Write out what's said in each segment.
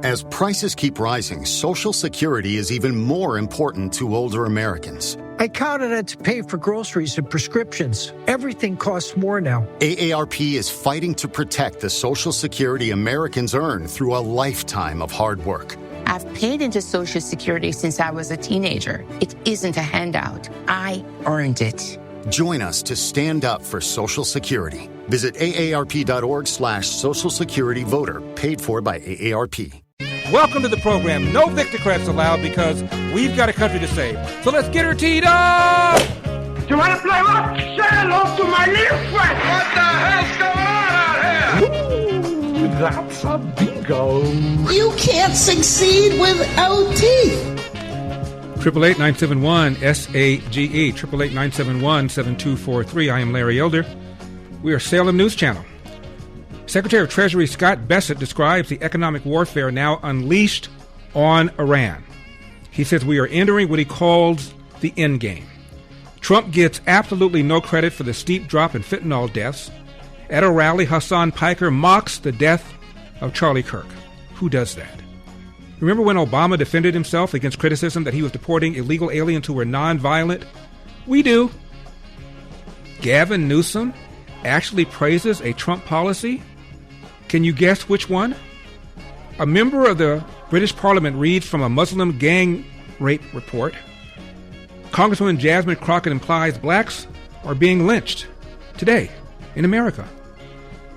As prices keep rising, Social Security is even more important to older Americans. I counted it to pay for groceries and prescriptions. Everything costs more now. AARP is fighting to protect the Social Security Americans earn through a lifetime of hard work. I've paid into Social Security since I was a teenager. It isn't a handout. I earned it. Join us to stand up for Social Security. Visit aarp.org/Social Security Voter, paid for by AARP. Welcome to the program. No Victocrats allowed because we've got a country to save. So let's get her teed up! You want to play rock? Say hello to my little friend. What the hell's going on out here? Ooh, that's a bingo. You can't succeed without teeth. 888-971-SAGE, 888-971-7243. I am Larry Elder. We are Salem News Channel. Secretary of Treasury Scott Bessent describes the economic warfare now unleashed on Iran. He says we are entering what he calls the endgame. Trump gets absolutely no credit for the steep drop in fentanyl deaths. At a rally, Hasan Piker mocks the death of Charlie Kirk. Who does that? Remember when Obama defended himself against criticism that he was deporting illegal aliens who were nonviolent? We do. Gavin Newsom actually praises a Trump policy. Can you guess which one? A member of the British Parliament reads from a Muslim gang rape report. Congresswoman Jasmine Crockett implies blacks are being lynched today in America.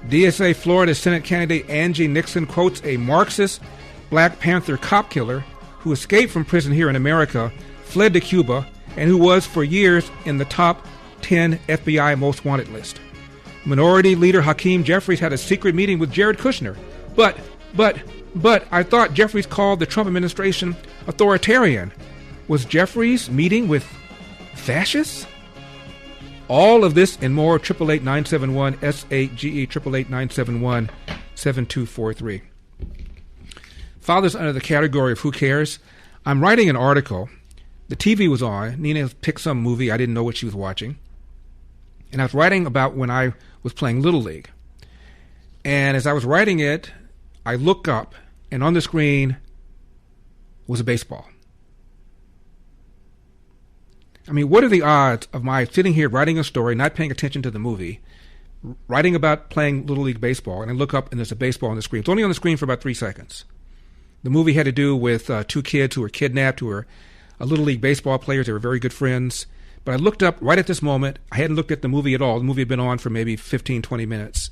DSA Florida Senate candidate Angie Nixon quotes a Marxist Black Panther cop killer who escaped from prison here in America, fled to Cuba, and who was for years in the top 10 FBI most wanted list. Minority Leader Hakeem Jeffries had a secret meeting with Jared Kushner. But I thought Jeffries called the Trump administration authoritarian. Was Jeffries meeting with fascists? All of this and more, 888-971-SAGE, 888-971-7243. Fathers under the category of who cares. I'm writing an article. The TV was on. Nina picked some movie. I didn't know what she was watching. And I was writing about when I was playing Little League. And as I was writing it, I look up, and on the screen was a baseball. I mean, what are the odds of my sitting here writing a story, not paying attention to the movie, writing about playing Little League baseball, and I look up and there's a baseball on the screen. It's only on the screen for about 3 seconds. The movie had to do with 2 kids who were kidnapped, who were Little League baseball players. They were very good friends. But I looked up right at this moment. I hadn't looked at the movie at all. The movie had been on for maybe 15, 20 minutes.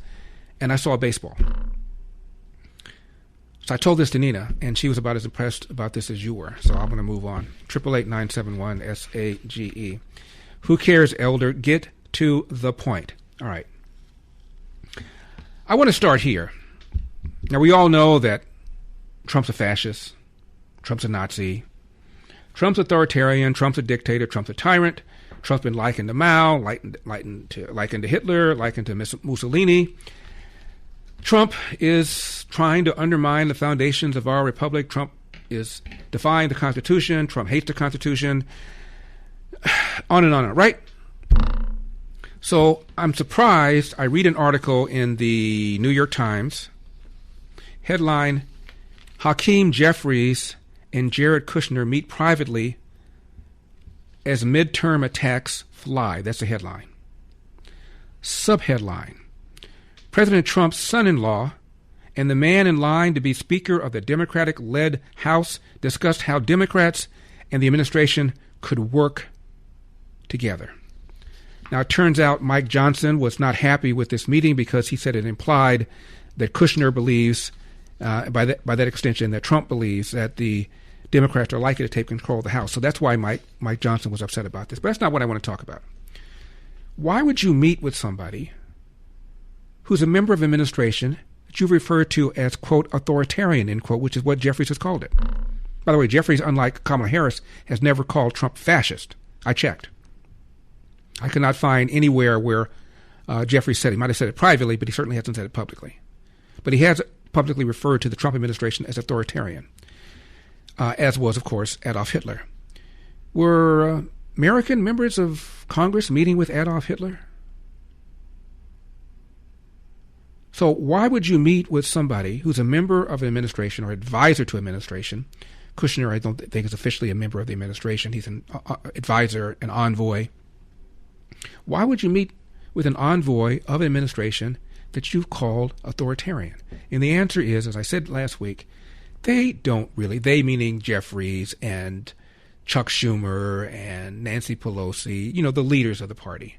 And I saw a baseball. So I told this to Nina, and she was about as impressed about this as you were. So I'm going to move on. 888-971-SAGE. Who cares, Elder? Get to the point. All right. I want to start here. Now, we all know that Trump's a fascist. Trump's a Nazi. Trump's authoritarian. Trump's a dictator. Trump's a tyrant. Trump's been likened to Mao, likened to Hitler, likened to Mussolini. Trump is trying to undermine the foundations of our republic. Trump is defying the Constitution. Trump hates the Constitution. On and on, right? So I'm surprised. I read an article in the New York Times. Headline, Hakeem Jeffries and Jared Kushner meet privately as midterm attacks fly. That's the headline. Subheadline, President Trump's son-in-law and the man in line to be Speaker of the Democratic-led House discussed how Democrats and the administration could work together. Now, it turns out Mike Johnson was not happy with this meeting because he said it implied that Kushner believes, by that extension, that Trump believes that the Democrats are likely to take control of the House. So that's why Mike Johnson was upset about this. But that's not what I want to talk about. Why would you meet with somebody who's a member of administration that you refer to as, quote, authoritarian, end quote, which is what Jeffries has called it? By the way, Jeffries, unlike Kamala Harris, has never called Trump fascist. I checked. I could not find anywhere where Jeffries said, he might have said it privately, but he certainly hasn't said it publicly. But he has publicly referred to the Trump administration as authoritarian, as was, of course, Adolf Hitler. Were American members of Congress meeting with Adolf Hitler? So why would you meet with somebody who's a member of an administration or advisor to administration? Kushner, I don't think, is officially a member of the administration. He's an advisor, an envoy. Why would you meet with an envoy of an administration that you've called authoritarian? And the answer is, as I said last week, they don't really, they meaning Jeffries and Chuck Schumer and Nancy Pelosi, the leaders of the party.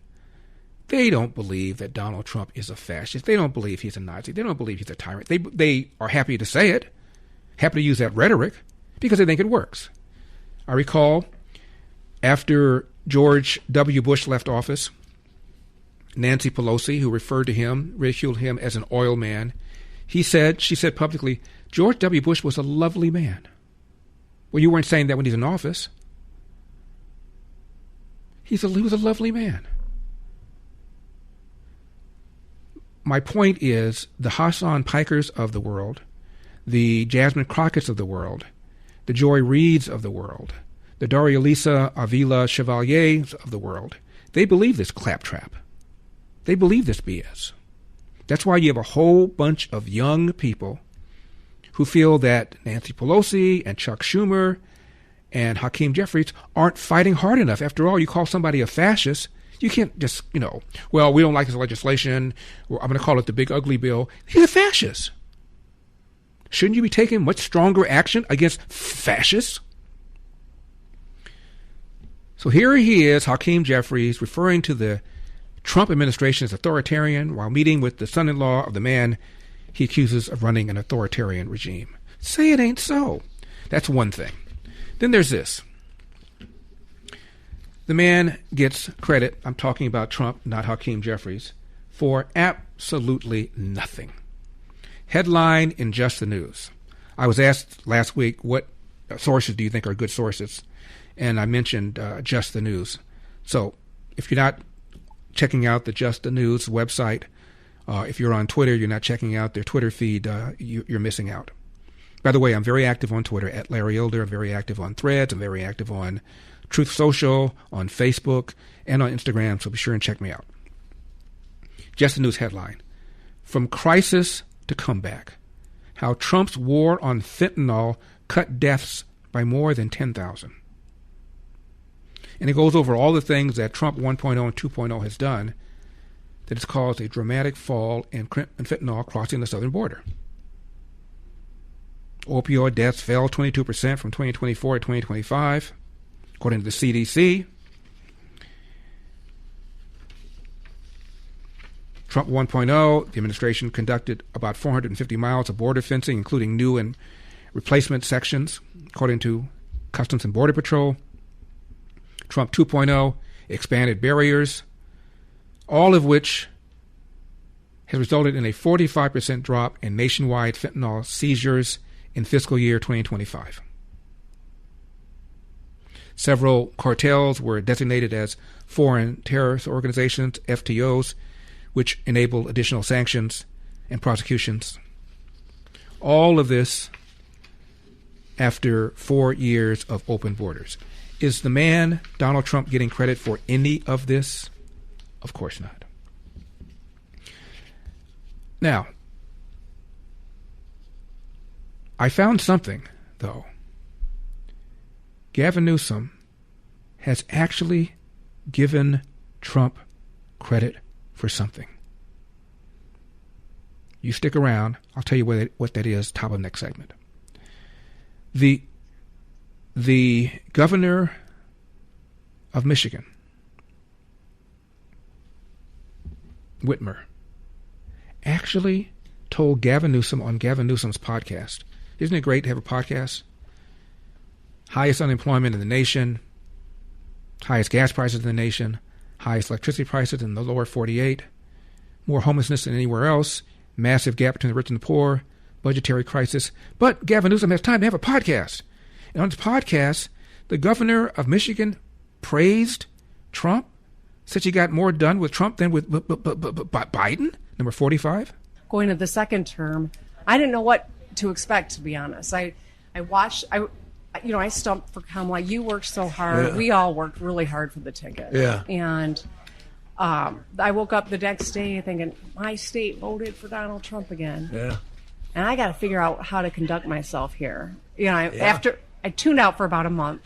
They don't believe that Donald Trump is a fascist. They don't believe he's a Nazi. They don't believe he's a tyrant. They are happy to say it, happy to use that rhetoric because they think it works. I recall after George W. Bush left office, Nancy Pelosi, who ridiculed him as an oil man, she said publicly, George W. Bush was a lovely man. Well, you weren't saying that when he's in office. He was a lovely man. My point is the Hasan Pikers of the world, the Jasmine Crockett's of the world, the Joy Reids of the world, the Daria-Lisa Avila Chevaliers of the world, they believe this claptrap. They believe this BS. That's why you have a whole bunch of young people who feel that Nancy Pelosi and Chuck Schumer and Hakeem Jeffries aren't fighting hard enough. After all, you call somebody a fascist, you can't just, well, we don't like this legislation, or I'm going to call it the big ugly bill. He's a fascist. Shouldn't you be taking much stronger action against fascists? So here he is, Hakeem Jeffries, referring to the Trump administration as authoritarian while meeting with the son-in-law of the man he accuses of running an authoritarian regime. Say it ain't so. That's one thing. Then there's this. The man gets credit, I'm talking about Trump, not Hakeem Jeffries, for absolutely nothing. Headline in Just the News. I was asked last week, what sources do you think are good sources? And I mentioned Just the News. So if you're not checking out the Just the News website, if you're on Twitter, you're not checking out their Twitter feed, you're missing out. By the way, I'm very active on Twitter, at Larry Elder. I'm very active on Threads. I'm very active on Truth Social, on Facebook, and on Instagram, so be sure and check me out. Just the News headline. From crisis to comeback. How Trump's war on fentanyl cut deaths by more than 10,000. And it goes over all the things that Trump 1.0 and 2.0 has done that has caused a dramatic fall in fentanyl crossing the southern border. Opioid deaths fell 22% from 2024 to 2025, according to the CDC. Trump 1.0, the administration conducted about 450 miles of border fencing, including new and replacement sections, according to Customs and Border Patrol. Trump 2.0 expanded barriers, all of which has resulted in a 45% drop in nationwide fentanyl seizures in fiscal year 2025. Several cartels were designated as foreign terrorist organizations, FTOs, which enabled additional sanctions and prosecutions. All of this after 4 years of open borders. Is the man, Donald Trump, getting credit for any of this? Of course not. Now, I found something, though. Gavin Newsom has actually given Trump credit for something. You stick around. I'll tell you what that is, top of the next segment. The governor of Michigan, Whitmer, actually told Gavin Newsom on Gavin Newsom's podcast. Isn't it great to have a podcast? Highest unemployment in the nation, highest gas prices in the nation, highest electricity prices in the lower 48, more homelessness than anywhere else, massive gap between the rich and the poor, budgetary crisis. But Gavin Newsom has time to have a podcast. And on his podcast, the governor of Michigan praised Trump, said she got more done with Trump than with Biden, number 45. Going to the second term, I didn't know what to expect, to be honest. I watched, I stumped for Kamala. You worked so hard. Yeah. We all worked really hard for the ticket. Yeah. And I woke up the next day thinking, my state voted for Donald Trump again. Yeah. And I got to figure out how to conduct myself here. After I tuned out for about a month.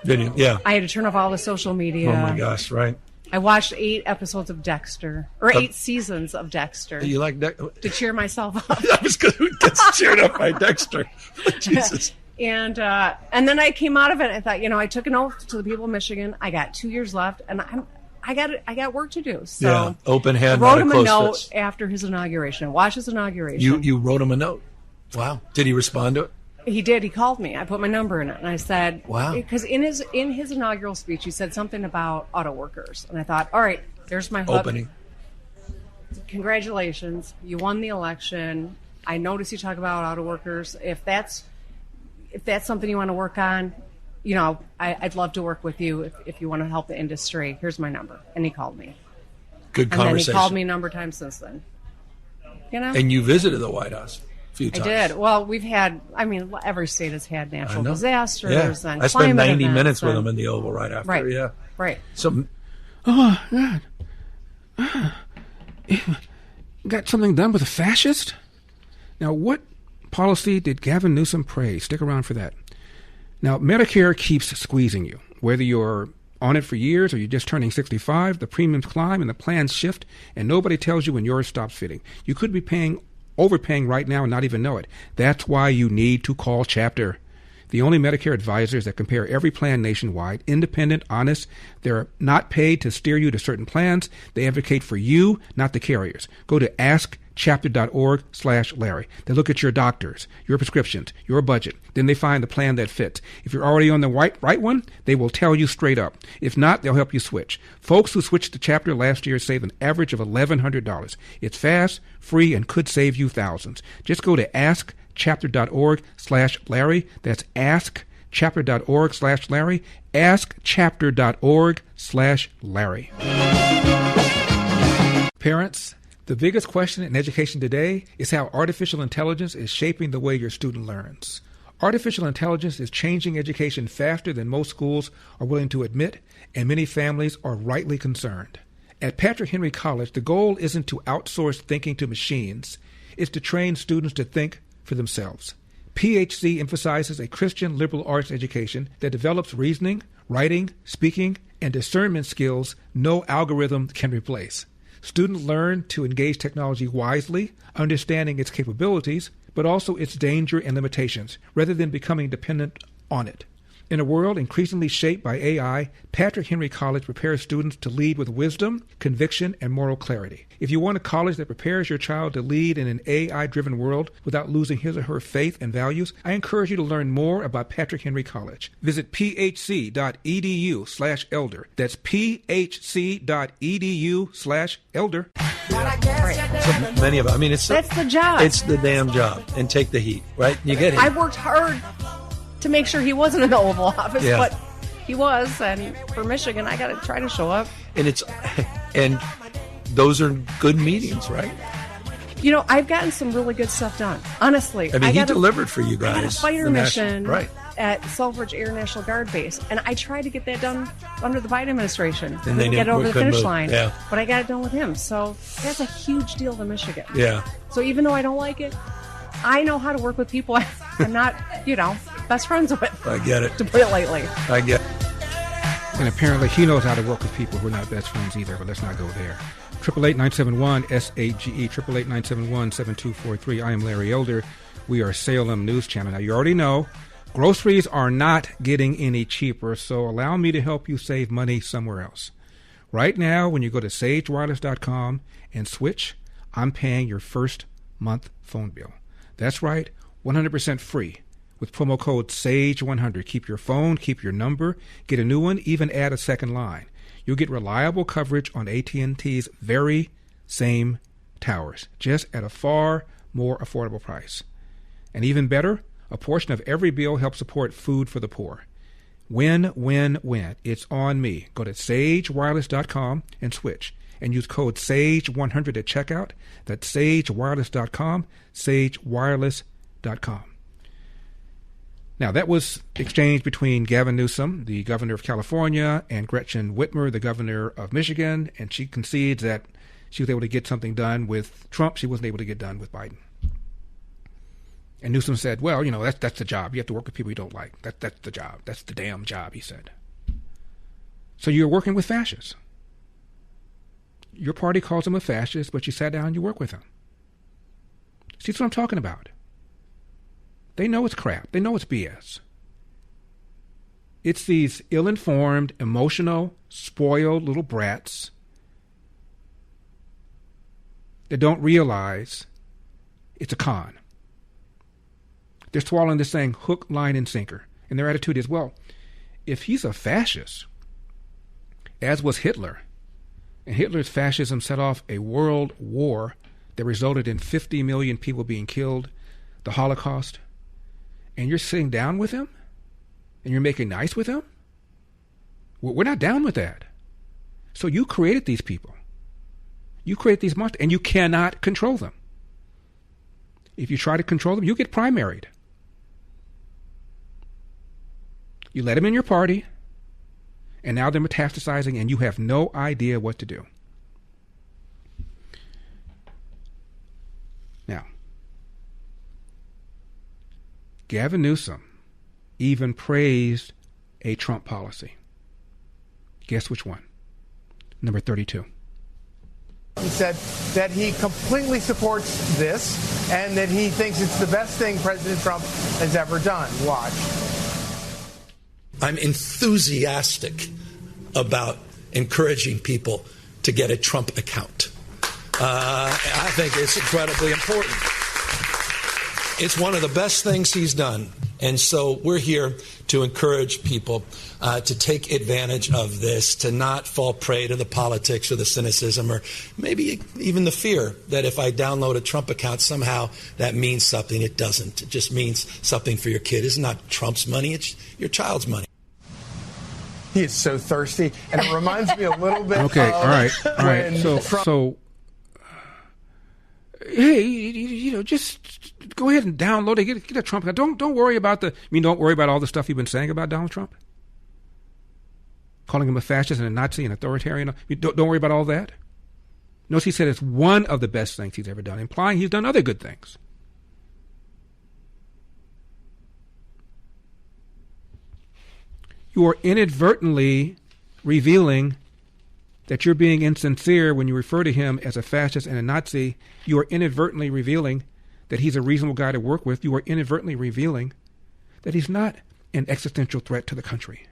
Did you? Yeah. I had to turn off all the social media. Oh, my gosh, right. I watched 8 episodes of Dexter, or 8 seasons of Dexter. You like to cheer myself up. I was going to get cheered up by Dexter. Jesus. And then I came out of it and I thought, I took an oath to the people of Michigan. I got 2 years left, and I got work to do. So yeah, open hand. I wrote him a note fist. after his inauguration. I watched his inauguration. You wrote him a note. Wow. Did he respond to it? He did. He called me. I put my number in it, and I said, "Wow." Because in his inaugural speech, he said something about auto workers, and I thought, all right, there's my hook. Opening. Congratulations, you won the election. I noticed you talk about auto workers. If that's something you want to work on, I'd love to work with you if you want to help the industry. Here's my number. And he called me. Good conversation. And then he called me a number of times since then. And you visited the White House a few times. I did. Well, we've had, every state has had natural disasters and I spent 90 minutes with him him in the Oval right after. Right. Yeah. Right. So, oh, God. Got something done with a fascist? Now, what policy did Gavin Newsom praise? Stick around for that. Now, Medicare keeps squeezing you. Whether you're on it for years or you're just turning 65, the premiums climb and the plans shift, and nobody tells you when yours stops fitting. You could be overpaying right now and not even know it. That's why you need to call Chapter. The only Medicare advisors that compare every plan nationwide, independent, honest. They're not paid to steer you to certain plans. They advocate for you, not the carriers. Go to askchapter.org/Larry. They look at your doctors, your prescriptions, your budget. Then they find the plan that fits. If you're already on the right one, they will tell you straight up. If not, they'll help you switch. Folks who switched to Chapter last year saved an average of $1,100. It's fast, free, and could save you thousands. Just go to askchapter.org/Larry. That's askchapter.org/Larry. askchapter.org/Larry. Parents, the biggest question in education today is how artificial intelligence is shaping the way your student learns. Artificial intelligence is changing education faster than most schools are willing to admit, and many families are rightly concerned. At Patrick Henry College, the goal isn't to outsource thinking to machines. It's to train students to think for themselves. PHC emphasizes a Christian liberal arts education that develops reasoning, writing, speaking, and discernment skills no algorithm can replace. Students learn to engage technology wisely, understanding its capabilities, but also its danger and limitations, rather than becoming dependent on it. In a world increasingly shaped by AI, Patrick Henry College prepares students to lead with wisdom, conviction, and moral clarity. If you want a college that prepares your child to lead in an AI-driven world without losing his or her faith and values, I encourage you to learn more about Patrick Henry College. Visit phc.edu/elder. That's phc.edu/elder. So many of them. That's the job. It's the damn job. And take the heat, right? You get it. I worked hard to make sure he wasn't in the Oval Office, yeah. But he was, and for Michigan, I got to try to show up. And those are good meetings, right? I've gotten some really good stuff done. Honestly, he delivered for you guys. I got a fighter mission right at Selfridge Air National Guard Base, and I tried to get that done under the Biden administration. And they get it over the finish line, yeah. But I got it done with him. So that's a huge deal to Michigan. Yeah. So even though I don't like it, I know how to work with people I'm not, best friends with. I get it. To put it lightly. I get it. And apparently he knows how to work with people who are not best friends either, but let's not go there. 888-971-SAGE, 888-971-7243. I am Larry Elder. We are Salem News Channel. Now, you already know groceries are not getting any cheaper, so allow me to help you save money somewhere else. Right now, when you go to sagewireless.com and switch, I'm paying your first month phone bill. That's right, 100% free with promo code SAGE100. Keep your phone, keep your number, get a new one, even add a second line. You'll get reliable coverage on AT&T's very same towers, just at a far more affordable price. And even better, a portion of every bill helps support food for the poor. Win, win, win. It's on me. Go to sagewireless.com and switch. And use code SAGE100 at checkout. That's sagewireless.com, sagewireless.com. Now, that was exchanged between Gavin Newsom, the governor of California, and Gretchen Whitmer, the governor of Michigan, and she concedes that she was able to get something done with Trump she wasn't able to get done with Biden. And Newsom said, well, that's the job. You have to work with people you don't like. That's the job. That's the damn job, he said. So you're working with fascists. Your party calls him a fascist, but you sat down and you work with him. See, that's what I'm talking about. They know it's crap. They know it's BS. It's these ill-informed, emotional, spoiled little brats that don't realize it's a con. They're swallowing this thing hook, line, and sinker. And their attitude is, well, if he's a fascist, as was Hitler, and Hitler's fascism set off a world war that resulted in 50 million people being killed, the Holocaust, and you're sitting down with him? And you're making nice with him? We're not down with that. So you created these people. You create these monsters, and you cannot control them. If you try to control them, you get primaried. You let them in your party, and now they're metastasizing, and you have no idea what to do. Now, Gavin Newsom even praised a Trump policy. Guess which one? Number 32. He said that he completely supports this and that he thinks it's the best thing President Trump has ever done. Watch. I'm enthusiastic about encouraging people to get a Trump account. I think it's incredibly important. It's one of the best things he's done. And so we're here to encourage people to take advantage of this, to not fall prey to the politics or the cynicism or maybe even the fear that if I download a Trump account, somehow that means something. It doesn't. It just means something for your kid. It's not Trump's money. It's your child's money. He is so thirsty. And it reminds me a little bit okay, of all right. So hey, just go ahead and download it. Get a Trump account. Don't worry about don't worry about all the stuff you've been saying about Donald Trump. Calling him a fascist and a Nazi and authoritarian. Don't worry about all that. Notice he said it's one of the best things he's ever done, implying he's done other good things. You are inadvertently revealing that you're being insincere when you refer to him as a fascist and a Nazi. You are inadvertently revealing that he's a reasonable guy to work with. You are inadvertently revealing that he's not an existential threat to the country,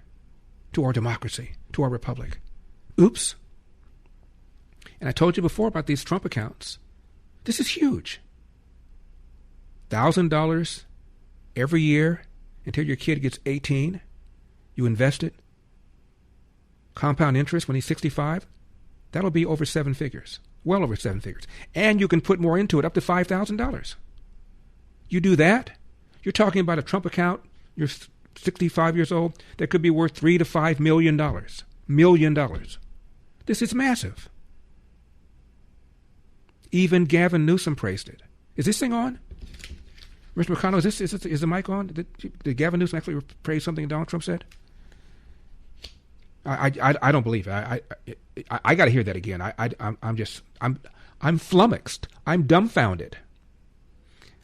to our democracy, to our republic. Oops. And I told you before about these Trump accounts. This is huge. $1,000 every year until your kid gets 18. You invest it. Compound interest when he's 65. That'll be over 7 figures. Well over 7 figures. And you can put more into it, up to $5,000. You do that, you're talking about a Trump account, you're 65 years old, that could be worth $3 to $5 million. $1 million. This is massive. Even Gavin Newsom praised it. Is this thing on? Mr. McConnell, is the mic on? Did Gavin Newsom actually praise something Donald Trump said? I don't believe it. I got to hear that again. I'm flummoxed. I'm dumbfounded.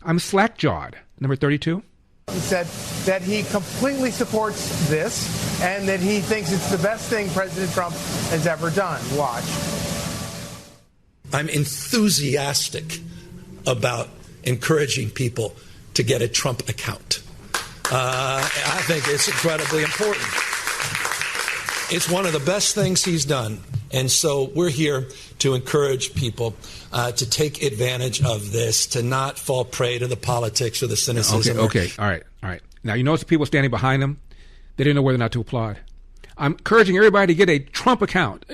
I'm slack-jawed. Number 32. He said that he completely supports this and that he thinks it's the best thing President Trump has ever done. Watch. I'm enthusiastic about encouraging people to get a Trump account. I think it's incredibly important. It's one of the best things he's done. And so we're here to encourage people to take advantage of this, to not fall prey to the politics or the cynicism. Okay. All right. Now, you notice the people standing behind him, they didn't know whether or not to applaud. I'm encouraging everybody to get a Trump account.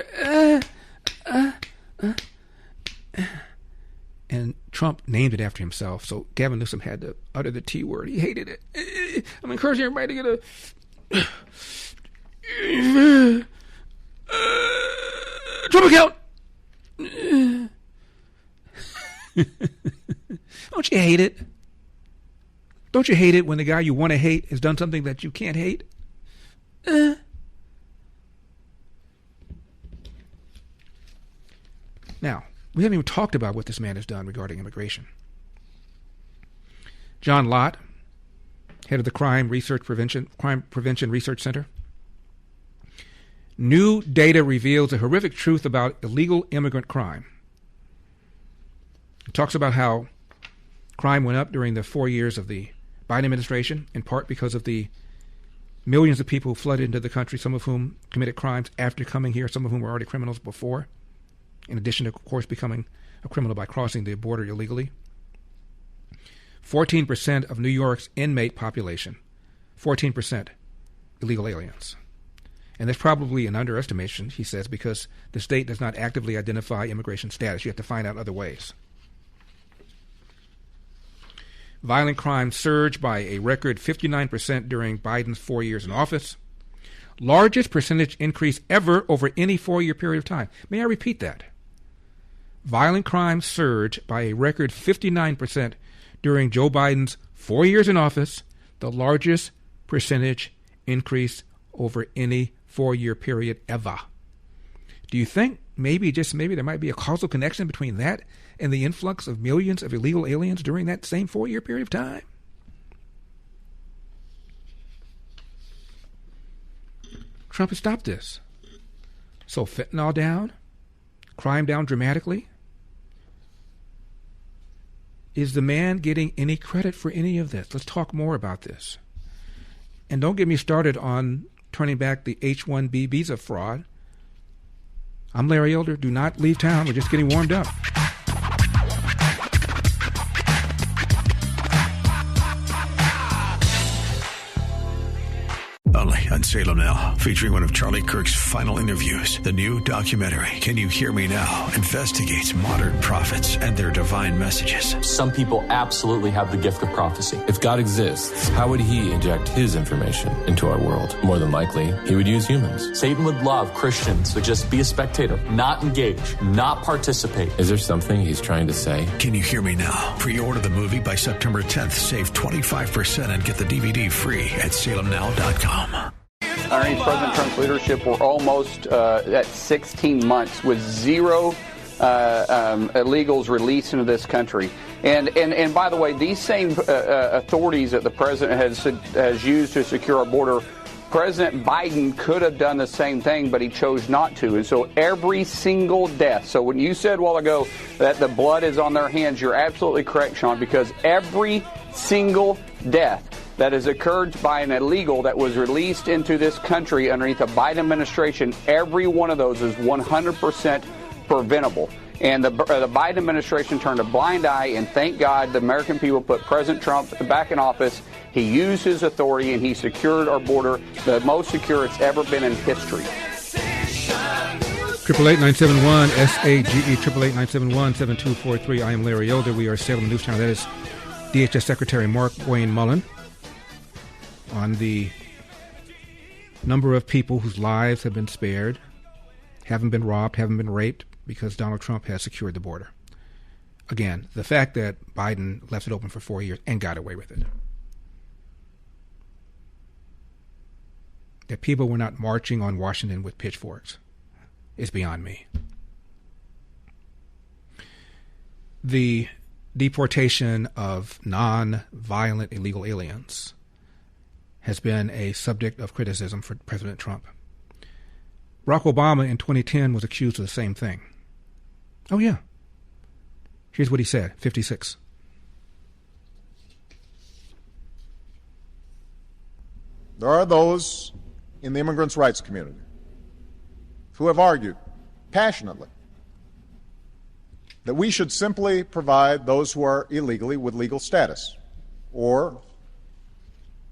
And Trump named it after himself, so Gavin Newsom had to utter the T word. He hated it. I'm encouraging everybody to get a Trump account. Don't you hate it? Don't you hate it when the guy you want to hate has done something that you can't hate? Now, we haven't even talked about what this man has done regarding immigration. John Lott, head of the Crime Prevention Research Center. New data reveals a horrific truth about illegal immigrant crime. It talks about how crime went up during the 4 years of the Biden administration, in part because of the millions of people who flooded into the country, some of whom committed crimes after coming here, some of whom were already criminals before, in addition to, of course, becoming a criminal by crossing the border illegally. 14% of New York's inmate population, 14% illegal aliens. And that's probably an underestimation, he says, because the state does not actively identify immigration status. You have to find out other ways. Violent crime surged by a record 59% during Biden's 4 years in office. Largest percentage increase ever over any 4-year period of time. May I repeat that? Violent crime surged by a record 59% during Joe Biden's 4 years in office, the largest percentage increase over any 4-year period ever. Do you think maybe, just maybe, there might be a causal connection between that and the influx of millions of illegal aliens during that same 4-year period of time? Trump has stopped this. So fentanyl down, crime down dramatically. Is the man getting any credit for any of this? Let's talk more about this. And don't get me started on turning back the H-1B visa fraud. I'm Larry Elder. Do not leave town. We're just getting warmed up. Only on Salem Now, featuring one of Charlie Kirk's final interviews. The new documentary, Can You Hear Me Now?, investigates modern prophets and their divine messages. Some people absolutely have the gift of prophecy. If God exists, how would he inject his information into our world? More than likely, he would use humans. Satan would love Christians to just be a spectator, not engage, not participate. Is there something he's trying to say? Can You Hear Me Now? Pre-order the movie by September 10th. Save 25% and get the DVD free at salemnow.com. Underneath President Trump's leadership, we're almost at 16 months with zero illegals released into this country. And by the way, these same authorities that the president has used to secure our border, President Biden could have done the same thing, but he chose not to. And so every single death. So when you said a while ago that the blood is on their hands, you're absolutely correct, Sean, because every single death that has occurred by an illegal that was released into this country underneath the Biden administration, every one of those is 100% preventable. And the Biden administration turned a blind eye, and thank God the American people put President Trump back in office. He used his authority, and he secured our border, the most secure it's ever been in history. 888-971 SAGE 888-971-7243. I am Larry Elder. We are Salem News Channel. That is DHS Secretary Mark Wayne Mullen on the number of people whose lives have been spared, haven't been robbed, haven't been raped because Donald Trump has secured the border. Again, the fact that Biden left it open for 4 years and got away with it. That people were not marching on Washington with pitchforks is beyond me. The deportation of non-violent illegal aliens has been a subject of criticism for President Trump. Barack Obama in 2010 was accused of the same thing. Oh, yeah. Here's what he said, 56. There are those in the immigrants' rights community who have argued passionately that we should simply provide those who are illegally with legal status, or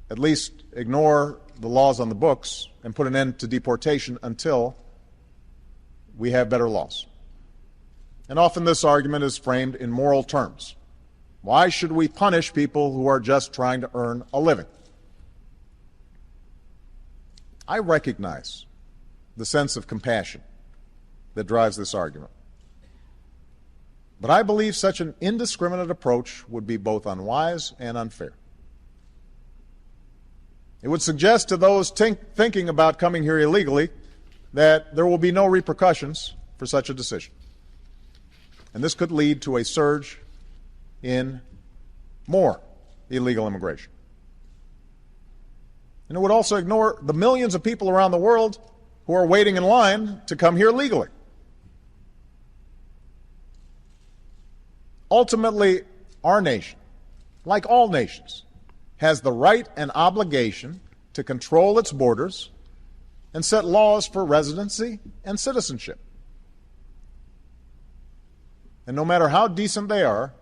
at least ignore the laws on the books and put an end to deportation until we have better laws. And often this argument is framed in moral terms. Why should we punish people who are just trying to earn a living? I recognize the sense of compassion that drives this argument. But I believe such an indiscriminate approach would be both unwise and unfair. It would suggest to those thinking about coming here illegally that there will be no repercussions for such a decision. And this could lead to a surge in more illegal immigration. And it would also ignore the millions of people around the world who are waiting in line to come here legally. Ultimately, our nation, like all nations, has the right and obligation to control its borders and set laws for residency and citizenship. And no matter how decent they are,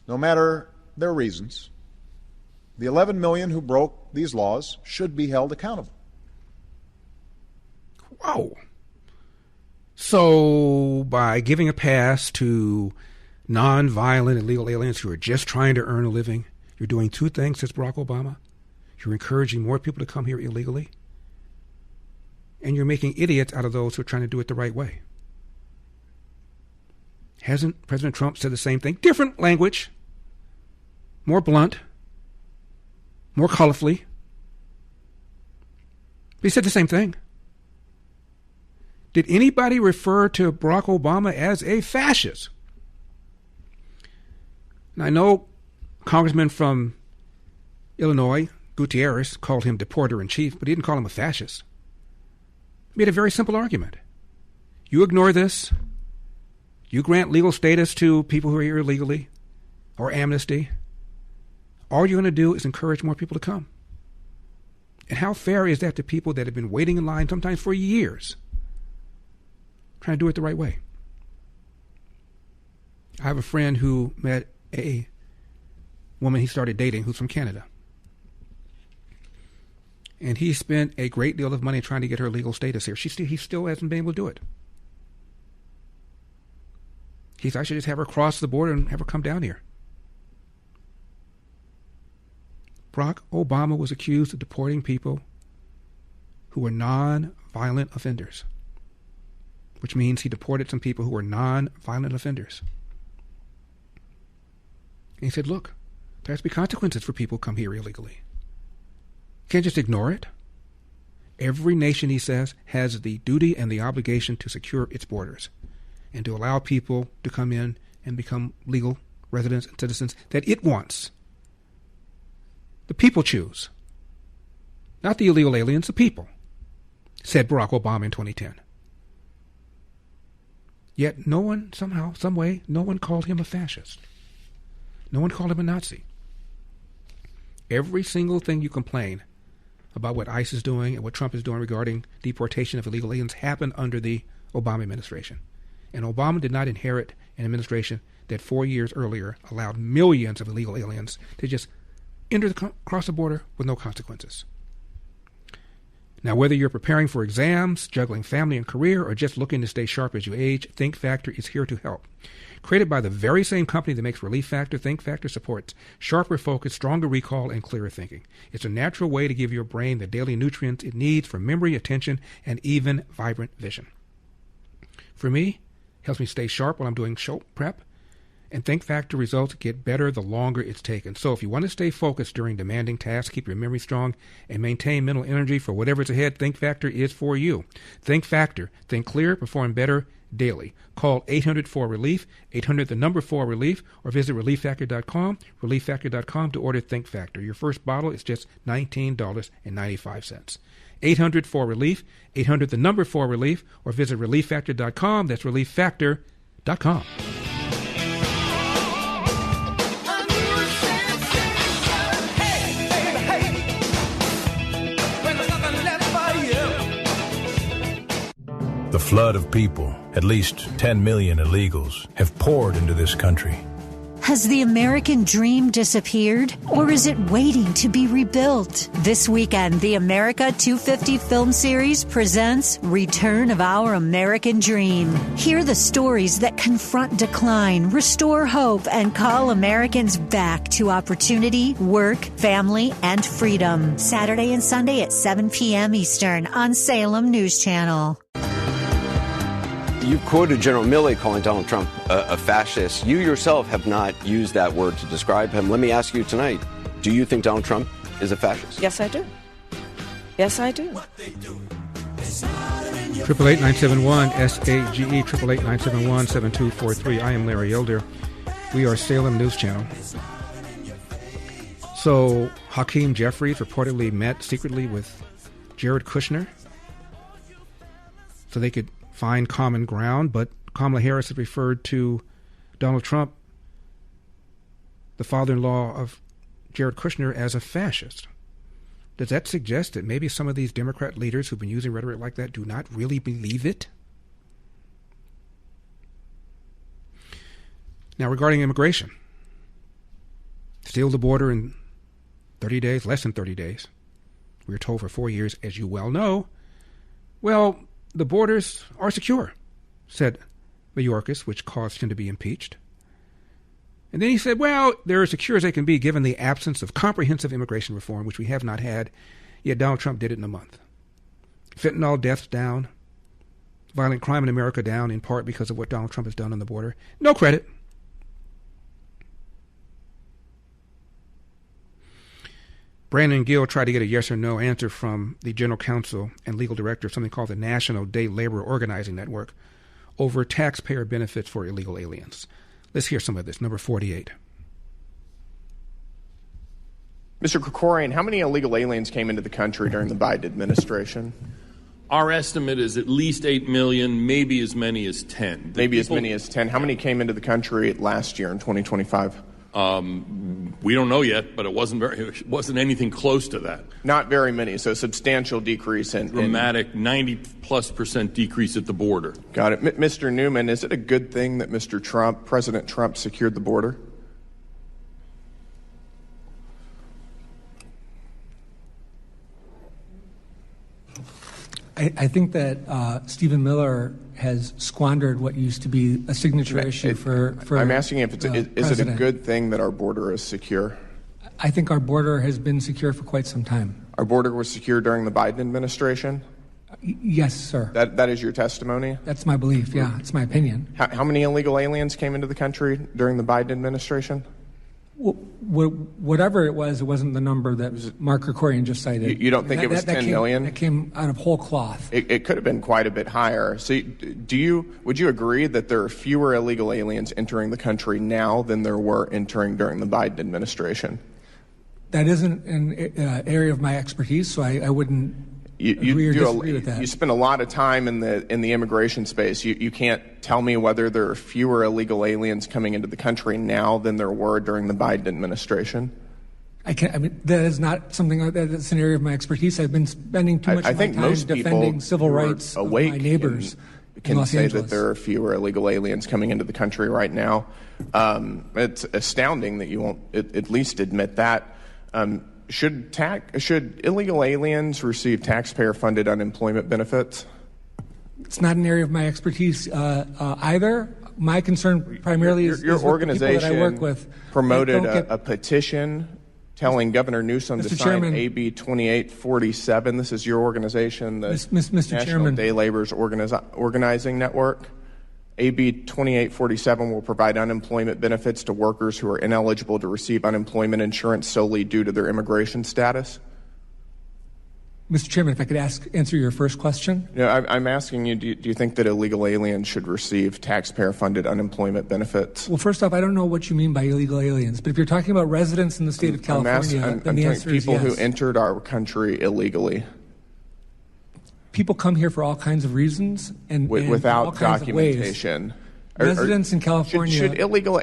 no matter their reasons, the 11 million who broke these laws should be held accountable. Wow. So by giving a pass to non-violent illegal aliens who are just trying to earn a living, you're doing two things, says Barack Obama. You're encouraging more people to come here illegally, and you're making idiots out of those who are trying to do it the right way. Hasn't President Trump said the same thing? Different language, more blunt, more colorfully. But he said the same thing. Did anybody refer to Barack Obama as a fascist? And I know Congressman from Illinois, Gutierrez, called him deporter-in-chief, but he didn't call him a fascist. He made a very simple argument. You ignore this. You grant legal status to people who are here illegally, or amnesty. All you're going to do is encourage more people to come. And how fair is that to people that have been waiting in line sometimes for years, trying to do it the right way? I have a friend who met a woman he started dating who's from Canada. And he spent a great deal of money trying to get her legal status here. He still hasn't been able to do it. He said, I should just have her cross the border and have her come down here. Barack Obama was accused of deporting people who were non-violent offenders, which means he deported some people who were non-violent offenders. And he said, look, there has to be consequences for people who come here illegally. You can't just ignore it. Every nation, he says, has the duty and the obligation to secure its borders and to allow people to come in and become legal residents and citizens that it wants. The people choose. Not the illegal aliens, the people, said Barack Obama in 2010. Yet no one, somehow, some way, no one called him a fascist. No one called him a Nazi. Every single thing you complain about what ICE is doing and what Trump is doing regarding deportation of illegal aliens happened under the Obama administration. And Obama did not inherit an administration that 4 years earlier allowed millions of illegal aliens to just cross the border with no consequences. Now, whether you're preparing for exams, juggling family and career, or just looking to stay sharp as you age, Think Factor is here to help. Created by the very same company that makes Relief Factor, Think Factor supports sharper focus, stronger recall, and clearer thinking. It's a natural way to give your brain the daily nutrients it needs for memory, attention, and even vibrant vision. For me, it helps me stay sharp while I'm doing show prep, and Think Factor results get better the longer it's taken. So if you want to stay focused during demanding tasks, keep your memory strong, and maintain mental energy for whatever's ahead, Think Factor is for you. Think Factor. Think clear, perform better daily. Call 800-4RELIEF, 800-4RELIEF, or visit ReliefFactor.com, ReliefFactor.com to order Think Factor. Your first bottle is just $19.95. 800-4RELIEF, 800-4RELIEF, or visit ReliefFactor.com. That's ReliefFactor.com. The flood of people, at least 10 million illegals, have poured into this country. Has the American dream disappeared, or is it waiting to be rebuilt? This weekend, the America 250 film series presents Return of Our American Dream. Hear the stories that confront decline, restore hope, and call Americans back to opportunity, work, family, and freedom. Saturday and Sunday at 7 p.m. Eastern on Salem News Channel. You quoted General Milley calling Donald Trump a fascist. You yourself have not used that word to describe him. Let me ask you tonight, do you think Donald Trump is a fascist? Yes, I do. Yes, I do. 888-971-SAGE, 888-971-7243. I am Larry Elder. We are Salem News Channel. So, Hakeem Jeffries reportedly met secretly with Jared Kushner so they could find common ground, but Kamala Harris has referred to Donald Trump, the father-in-law of Jared Kushner, as a fascist. Does that suggest that maybe some of these Democrat leaders who've been using rhetoric like that do not really believe it? Now, regarding immigration, seal the border in 30 days, less than 30 days. We were told for 4 years, as you well know. Well, the borders are secure, said Mayorkas, which caused him to be impeached. And then he said, well, they're as secure as they can be given the absence of comprehensive immigration reform, which we have not had, yet Donald Trump did it in a month. Fentanyl deaths down, violent crime in America down, in part because of what Donald Trump has done on the border. No credit. Brandon Gill tried to get a yes or no answer from the general counsel and legal director of something called the National Day Labor Organizing Network over taxpayer benefits for illegal aliens. Let's hear some of this. Number 48. Mr. Krikorian, how many illegal aliens came into the country during the Biden administration? Our estimate is at least 8 million, maybe as many as 10. As many as 10. How many came into the country last year in 2025? We don't know yet, but it wasn't anything close to that. Not very many, so a substantial decrease in dramatic 90+% decrease at the border. Got it. Mr. Newman, is it a good thing that President Trump secured the border? I think that Stephen Miller has squandered what used to be a signature issue for I'm asking if is it a good thing that our border is secure? I think our border has been secure for quite some time. Our border was secure during the Biden administration? Yes, sir. That is your testimony? That's my belief, yeah. It's my opinion. How many illegal aliens came into the country during the Biden administration? Whatever it wasn't the number that Mark Krikorian just cited. You don't think it was 10 million? That came out of whole cloth. It could have been quite a bit higher. So would you agree that there are fewer illegal aliens entering the country now than there were entering during the Biden administration? That isn't an area of my expertise, so I wouldn't agree or disagree with that. You spend a lot of time in the immigration space. You can't tell me whether there are fewer illegal aliens coming into the country now than there were during the Biden administration. That is not something that's an area of my expertise. I've been spending too much of my time defending civil rights of my neighbors. Can say that there are fewer illegal aliens coming into the country right now. It's astounding that you won't at least admit that. Should illegal aliens receive taxpayer-funded unemployment benefits? It's not an area of my expertise either. My concern primarily is your with organization the people that I work with promoted a petition telling Governor Newsom to sign AB 2847. This is your organization, the National Day Labor's Organizing Network. AB 2847 will provide unemployment benefits to workers who are ineligible to receive unemployment insurance solely due to their immigration status. Mr. Chairman, if I could answer your first question. Yeah, I'm asking you, do you think that illegal aliens should receive taxpayer-funded unemployment benefits? Well, first off, I don't know what you mean by illegal aliens, but if you're talking about residents in the state of California, then the answer is yes. People who entered our country illegally. People come here for all kinds of reasons and without all kinds documentation. Of ways. Residents in California.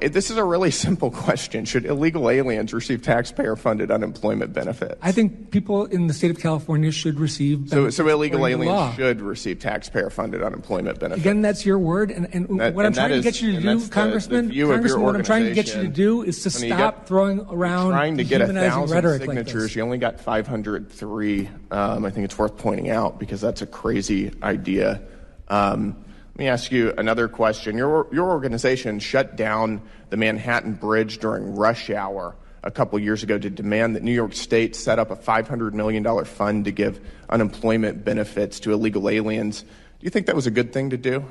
This is a really simple question. Should illegal aliens receive taxpayer-funded unemployment benefits? I think people in the state of California should receive benefits. So illegal aliens should receive taxpayer-funded unemployment benefits. Again, that's your word. And what I'm trying to get you to do, Congressman, what I'm trying to get you to do is to stop throwing around dehumanizing rhetoric like this. Signatures, you only got 503. I think it's worth pointing out because that's a crazy idea. Let me ask you another question. Your organization shut down the Manhattan Bridge during rush hour a couple years ago to demand that New York State set up a $500 million fund to give unemployment benefits to illegal aliens. Do you think that was a good thing to do?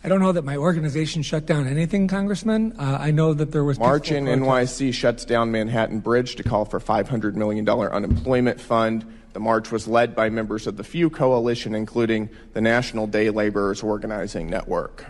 I don't know that my organization shut down anything, Congressman. I know that there was... March in NYC shuts down Manhattan Bridge to call for $500 million unemployment fund. The march was led by members of the FEW Coalition, including the National Day Laborers Organizing Network.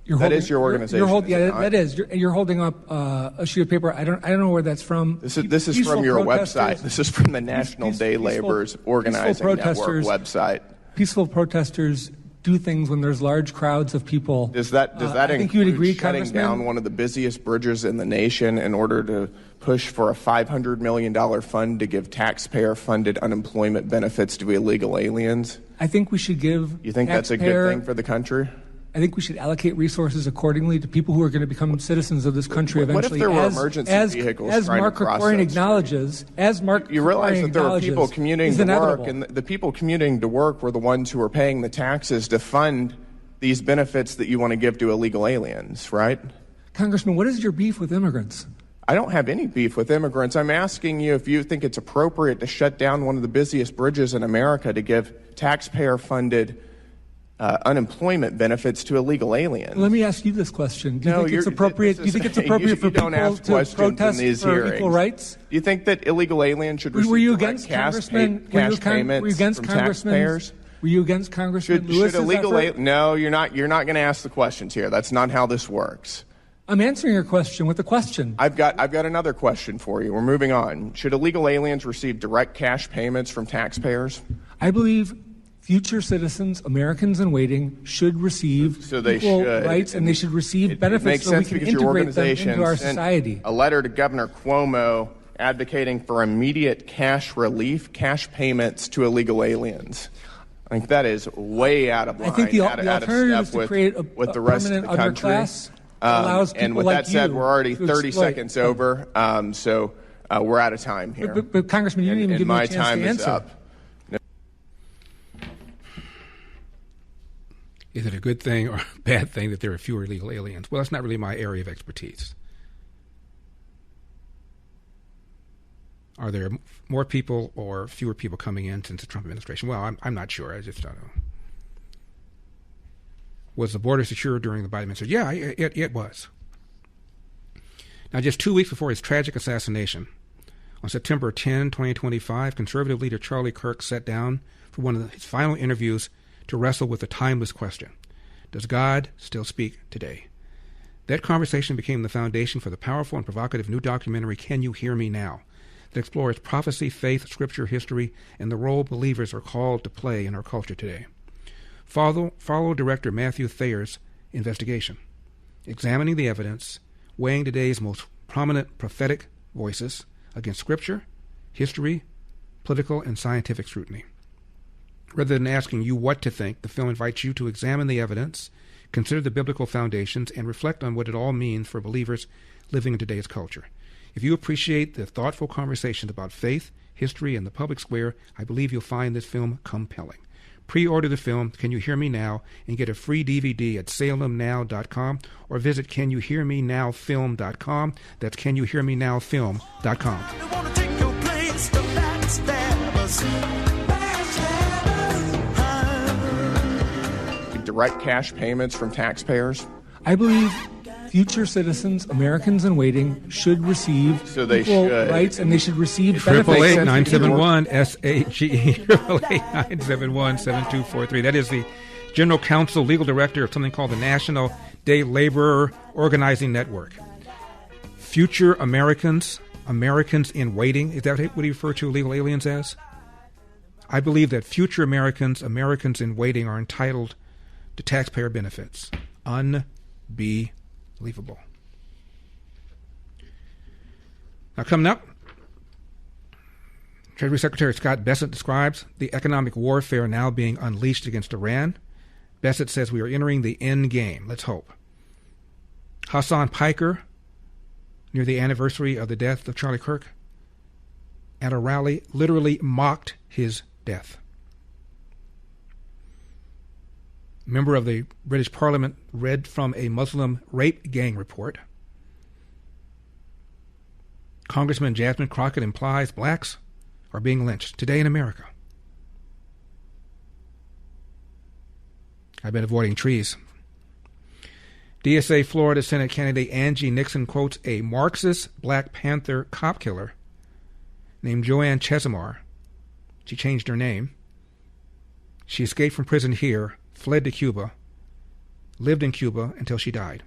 That is your organization. That is. You're holding up a sheet of paper. I don't know where that's from. This is from your website. This is from the National Day Laborers Organizing Network website. Peaceful protesters do things when there's large crowds of people. Does that I think you would agree, shutting down one of the busiest bridges in the nation in order to push for a $500 million fund to give taxpayer-funded unemployment benefits to illegal aliens? I think we should give. You think that's a good thing for the country? I think we should allocate resources accordingly to people who are going to become citizens of this country eventually. What if there were emergency vehicles as trying Mark to process? You realize that there are people commuting to work, and the people commuting to work were the ones who were paying the taxes to fund these benefits that you want to give to illegal aliens, right? Congressman, what is your beef with immigrants? I don't have any beef with immigrants. I'm asking you if you think it's appropriate to shut down one of the busiest bridges in America to give taxpayer-funded unemployment benefits to illegal aliens. Let me ask you this question: Do you think it's appropriate? Do you think it's appropriate for people to protest for equal rights? Do you think that illegal aliens should receive cash payments from taxpayers? Were you against Congressman Lewis's effort? No, you're not. You're not going to ask the questions here. That's not how this works. I'm answering your question with a question. I've got another question for you. We're moving on. Should illegal aliens receive direct cash payments from taxpayers? I believe future citizens, Americans in waiting, should receive equal rights, and they should receive benefits so we can integrate them into our society. A letter to Governor Cuomo advocating for immediate cash relief, cash payments to illegal aliens. I think that is way out of line. I think the alternative is to create a permanent underclass. And with that said, we're already 30 seconds over, so we're out of time here. But Congressman, you didn't even give me a chance to answer. My time is up. Is it a good thing or a bad thing that there are fewer illegal aliens? Well, that's not really my area of expertise. Are there more people or fewer people coming in since the Trump administration? Well, I'm not sure. I just don't know. Was the border secure during the Biden administration? Yeah, it was. Now, just 2 weeks before his tragic assassination, on September 10, 2025, conservative leader Charlie Kirk sat down for one of his final interviews to wrestle with the timeless question: does God still speak today? That conversation became the foundation for the powerful and provocative new documentary, Can You Hear Me Now?, that explores prophecy, faith, scripture, history, and the role believers are called to play in our culture today. Follow director Matthew Thayer's investigation, examining the evidence, weighing today's most prominent prophetic voices against scripture, history, political, and scientific scrutiny. Rather than asking you what to think, the film invites you to examine the evidence, consider the biblical foundations, and reflect on what it all means for believers living in today's culture. If you appreciate the thoughtful conversations about faith, history, and the public square, I believe you'll find this film compelling. Pre-order the film, Can You Hear Me Now?, and get a free DVD at salemnow.com or visit CanYouHearMeNowFilm.com. That's CanYouHearMeNowFilm.com. Direct cash payments from taxpayers? I believe future citizens, Americans in waiting, should receive equal rights, and they should receive benefits. 888-971-SAGE, 888-971-7243. That is the General Counsel, Legal Director of something called the National Day Laborer Organizing Network. Future Americans, Americans in waiting, is that what you refer to illegal aliens as? I believe that future Americans, Americans in waiting, are entitled to taxpayer benefits. Unbelievable. Now, coming up, Treasury Secretary Scott Bessent describes the economic warfare now being unleashed against Iran. Bessent says we are entering the end game. Let's hope. Hasan Piker, near the anniversary of the death of Charlie Kirk, at a rally literally mocked his death. Member of the British Parliament read from a Muslim rape gang report. Congressman Jasmine Crockett implies blacks are being lynched today in America. I've been avoiding trees. DSA Florida Senate candidate Angie Nixon quotes a Marxist Black Panther cop killer named Joanne Chesimar She changed her name. She escaped from prison here, fled to Cuba, lived in Cuba until she died.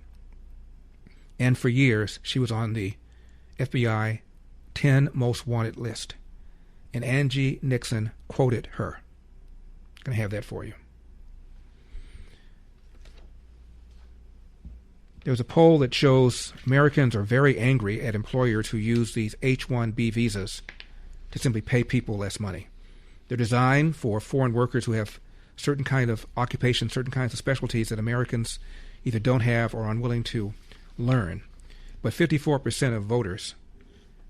And for years, she was on the FBI 10 most wanted list. And Angie Nixon quoted her. I'm going to have that for you. There's a poll that shows Americans are very angry at employers who use these H-1B visas to simply pay people less money. They're designed for foreign workers who have certain kind of occupations, certain kinds of specialties that Americans either don't have or are unwilling to learn. But 54% of voters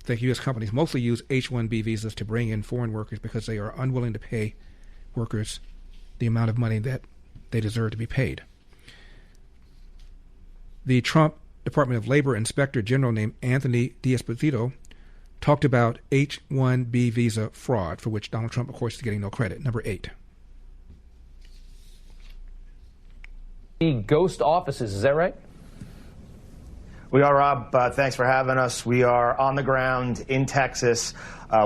think U.S. companies mostly use H-1B visas to bring in foreign workers because they are unwilling to pay workers the amount of money that they deserve to be paid. The Trump Department of Labor Inspector General named Anthony D'Esposito talked about H-1B visa fraud, for which Donald Trump, of course, is getting no credit. Number 8. Ghost offices, is that right? We are, Rob. Thanks for having us. We are on the ground in Texas.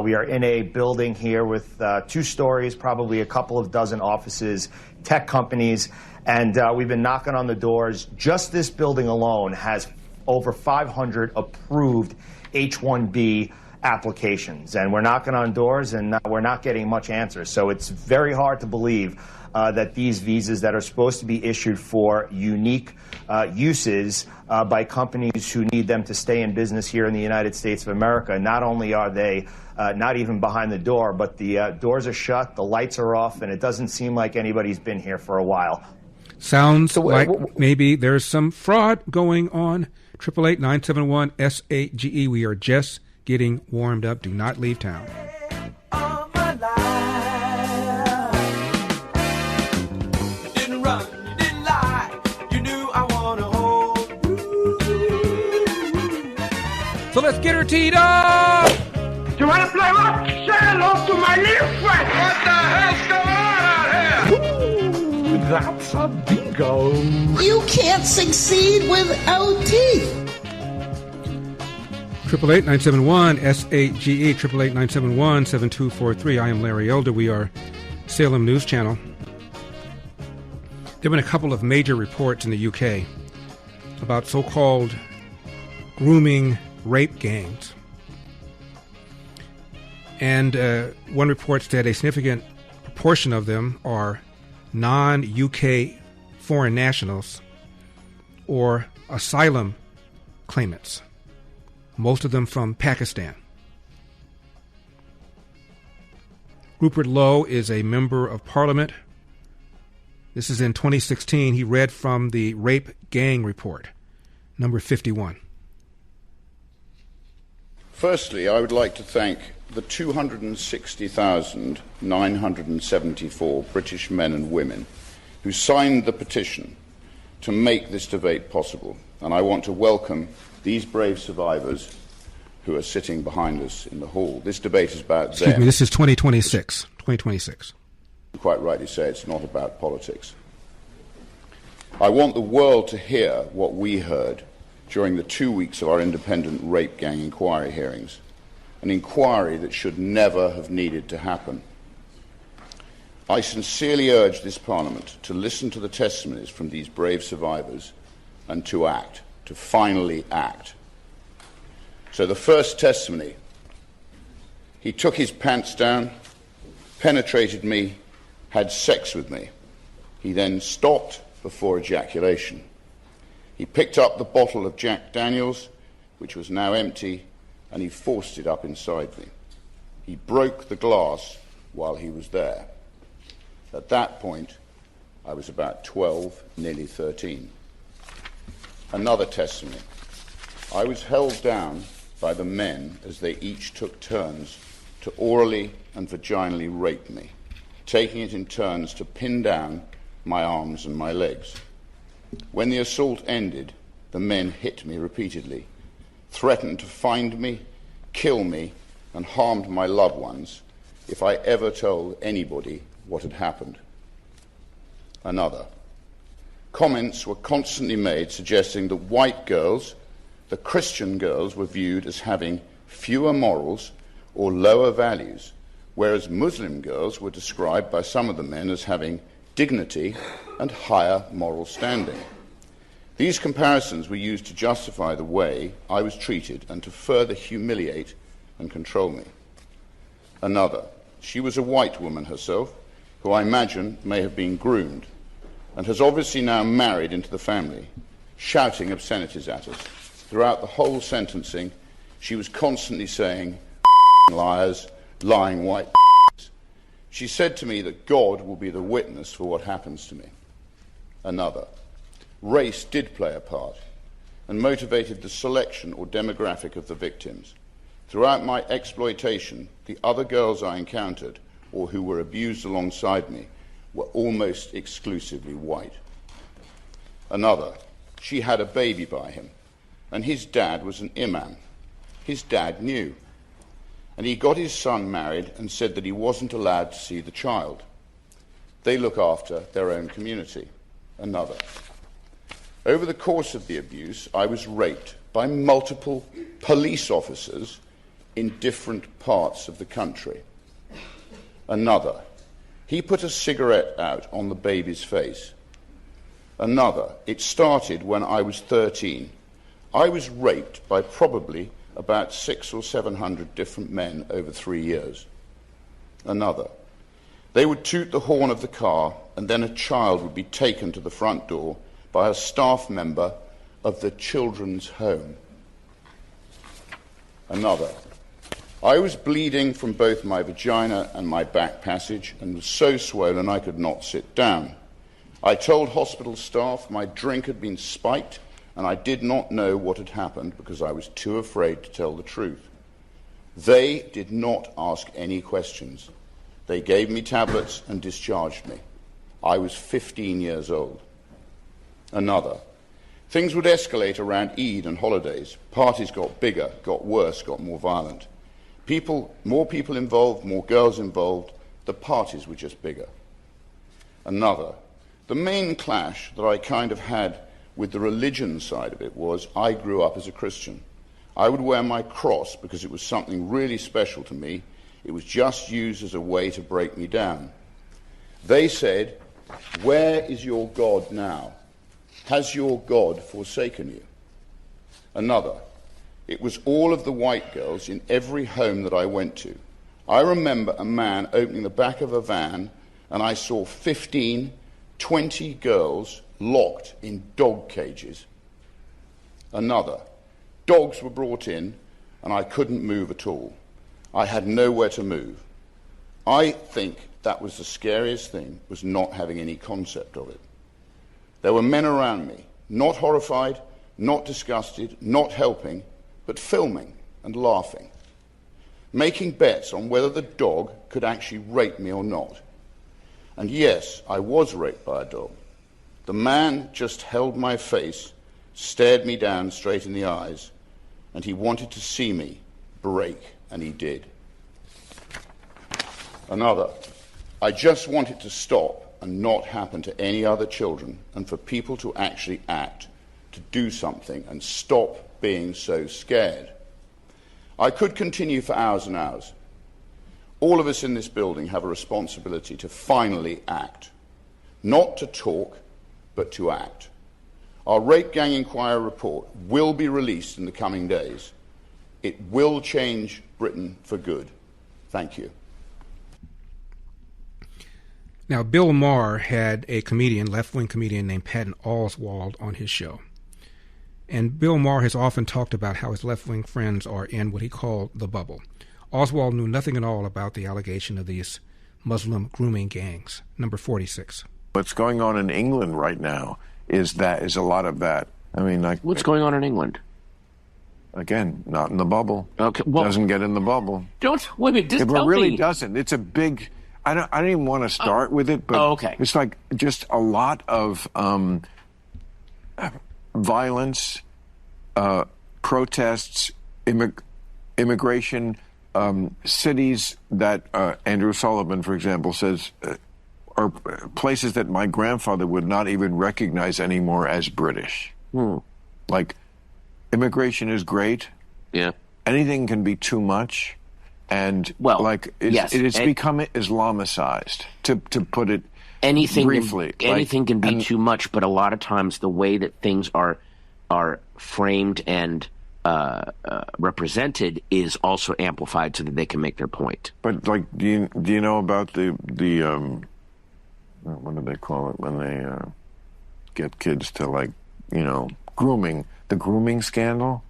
We are in a building here with 2 stories, probably a couple of dozen offices, tech companies, and we've been knocking on the doors. Just this building alone has over 500 approved H-1B applications, and we're knocking on doors and we're not getting much answers. So it's very hard to believe that these visas that are supposed to be issued for unique uses by companies who need them to stay in business here in the United States of America, not only are they not even behind the door, but the doors are shut, the lights are off, and it doesn't seem like anybody's been here for a while. Sounds like maybe there's some fraud going on. 888-971-SAGE. We are just getting warmed up. Do not leave town. So let's get her teed up! You want to play rock? Say hello to my little friend! What the hell's going on out here? Ooh, that's a bingo. You can't succeed without teeth. 888-971-SAGE, 888-971-7243. I am Larry Elder. We are Salem News Channel. There have been a couple of major reports in the UK about so-called grooming rape gangs. And one report said a significant proportion of them are non-UK foreign nationals or asylum claimants, most of them from Pakistan. Rupert Lowe is a member of Parliament. This is in 2016. He read from the Rape Gang Report, number 51. Firstly, I would like to thank the 260,974 British men and women who signed the petition to make this debate possible, and I want to welcome these brave survivors who are sitting behind us in the hall. This debate is about them. Excuse me, this is 2026. 2026. You quite rightly say it's not about politics. I want the world to hear what we heard during the 2 weeks of our independent rape gang inquiry hearings, an inquiry that should never have needed to happen. I sincerely urge this Parliament to listen to the testimonies from these brave survivors and to act, to finally act. So the first testimony: he took his pants down, penetrated me, had sex with me. He then stopped before ejaculation. He picked up the bottle of Jack Daniels, which was now empty, and he forced it up inside me. He broke the glass while he was there. At that point, I was about 12, nearly 13. Another testimony: I was held down by the men as they each took turns to orally and vaginally rape me, taking it in turns to pin down my arms and my legs. When the assault ended, the men hit me repeatedly, threatened to find me, kill me, and harmed my loved ones if I ever told anybody what had happened. Another: comments were constantly made suggesting that white girls, the Christian girls, were viewed as having fewer morals or lower values, whereas Muslim girls were described by some of the men as having dignity and higher moral standing. These comparisons were used to justify the way I was treated and to further humiliate and control me. Another, she was a white woman herself, who I imagine may have been groomed, and has obviously now married into the family, shouting obscenities at us. Throughout the whole sentencing, she was constantly saying, liars, lying white. She said to me that God will be the witness for what happens to me. Another, race did play a part and motivated the selection or demographic of the victims. Throughout my exploitation, the other girls I encountered, or who were abused alongside me, were almost exclusively white. Another, she had a baby by him, and his dad was an imam. His dad knew, and he got his son married and said that he wasn't allowed to see the child. They look after their own community. Another, over the course of the abuse, I was raped by multiple police officers in different parts of the country. Another, he put a cigarette out on the baby's face. Another, it started when I was 13. I was raped by probably about 600 or 700 different men over 3 years. Another, they would toot the horn of the car and then a child would be taken to the front door by a staff member of the children's home. Another, I was bleeding from both my vagina and my back passage and was so swollen I could not sit down. I told hospital staff my drink had been spiked and I did not know what had happened because I was too afraid to tell the truth. They did not ask any questions. They gave me tablets and discharged me. I was 15 years old. Another, things would escalate around Eid and holidays. Parties got bigger, got worse, got more violent. More people involved, more girls involved. The parties were just bigger. Another, the main clash that I kind of had with the religion side of it was I grew up as a Christian. I would wear my cross because it was something really special to me. It was just used as a way to break me down. They said, "Where is your God now? Has your God forsaken you?" Another, it was all of the white girls in every home that I went to. I remember a man opening the back of a van and I saw 15, 20 girls locked in dog cages. Another, dogs were brought in and I couldn't move at all. I had nowhere to move. I think that was the scariest thing, was not having any concept of it. There were men around me, not horrified, not disgusted, not helping, but filming and laughing, making bets on whether the dog could actually rape me or not. And yes, I was raped by a dog. The man just held my face, stared me down straight in the eyes, and he wanted to see me break, and he did. Another, I just wanted to stop and not happen to any other children, and for people to actually act, to do something, and stop being so scared. I could continue for hours and hours. All of us in this building have a responsibility to finally act. Not to talk, but to act. Our Rape Gang Inquiry report will be released in the coming days. It will change Britain for good. Thank you. Now, Bill Maher had a comedian, left-wing comedian named Patton Oswalt on his show. And Bill Maher has often talked about how his left-wing friends are in what he called the bubble. Oswalt knew nothing at all about the allegation of these Muslim grooming gangs. Number 46. What's going on in England right now is a lot of that. I mean, like, what's going on in England? Again, not in the bubble. Okay, well, doesn't get in the bubble. Wait a minute, just tell me. It really doesn't. It's a big. I don't even want to start with it, but okay. It's like just a lot of violence, protests, immigration, cities that Andrew Sullivan, for example, says are places that my grandfather would not even recognize anymore as British. Like, immigration is great. Yeah. Anything can be too much. And yes. It's become Islamicized, to put it briefly. Anything can be too much, but a lot of times the way that things are framed and represented is also amplified so that they can make their point. But do you know about the what do they call it when they get kids to grooming, the grooming scandal?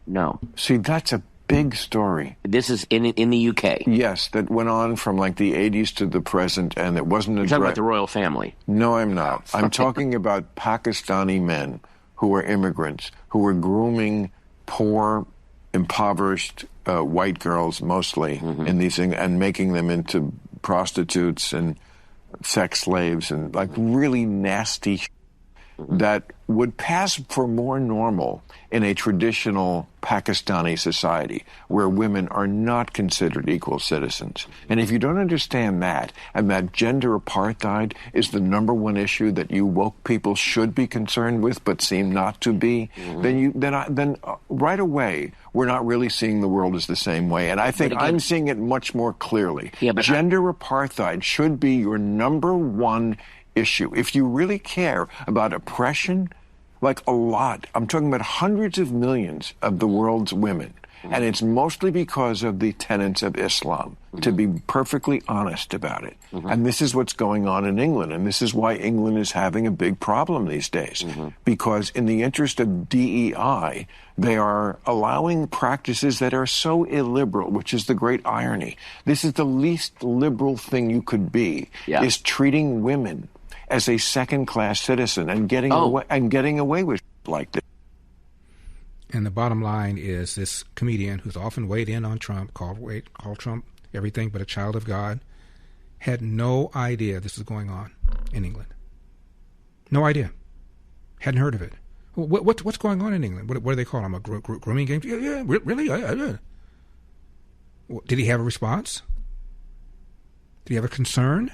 No. See, that's a big story. This is in the UK. Yes, that went on from the 80s to the present, and it wasn't. You're talking about the royal family? No, I'm not. I'm talking about Pakistani men who were immigrants who were grooming poor, impoverished white girls mostly in these things, and making them into prostitutes and sex slaves and really nasty that would pass for more normal in a traditional Pakistani society where women are not considered equal citizens. And if you don't understand that, and that gender apartheid is the number one issue that you woke people should be concerned with but seem not to be, then right away we're not really seeing the world as the same way. And I think I'm seeing it much more clearly. Gender apartheid should be your number one issue. If you really care about oppression, a lot, I'm talking about hundreds of millions of the world's women, and it's mostly because of the tenets of Islam, to be perfectly honest about it. And this is what's going on in England, and this is why England is having a big problem these days, because in the interest of DEI, they are allowing practices that are so illiberal, which is the great irony. This is the least liberal thing you could be, is treating women as a second-class citizen and getting away with like this. And the bottom line is this comedian who's often weighed in on Trump, called Trump everything but a child of God, had no idea this was going on in England. No idea. Hadn't heard of it. What's going on in England? What do they call them? A grooming game? Yeah, really? Did he have a response? Did he have a concern?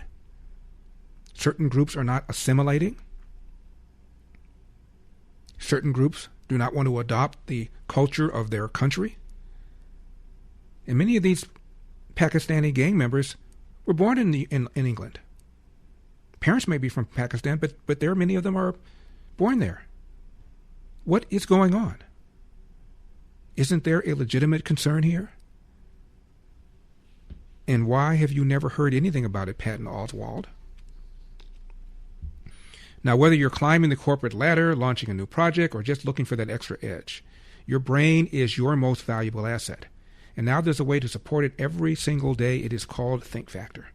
Certain groups are not assimilating. Certain groups do not want to adopt the culture of their country. And many of these Pakistani gang members were born in England. Parents may be from Pakistan, but many of them are born there. What is going on? Isn't there a legitimate concern here? And why have you never heard anything about it, Patton Oswalt? Now, whether you're climbing the corporate ladder, launching a new project, or just looking for that extra edge, your brain is your most valuable asset. And now there's a way to support it every single day. It is called Think Factor.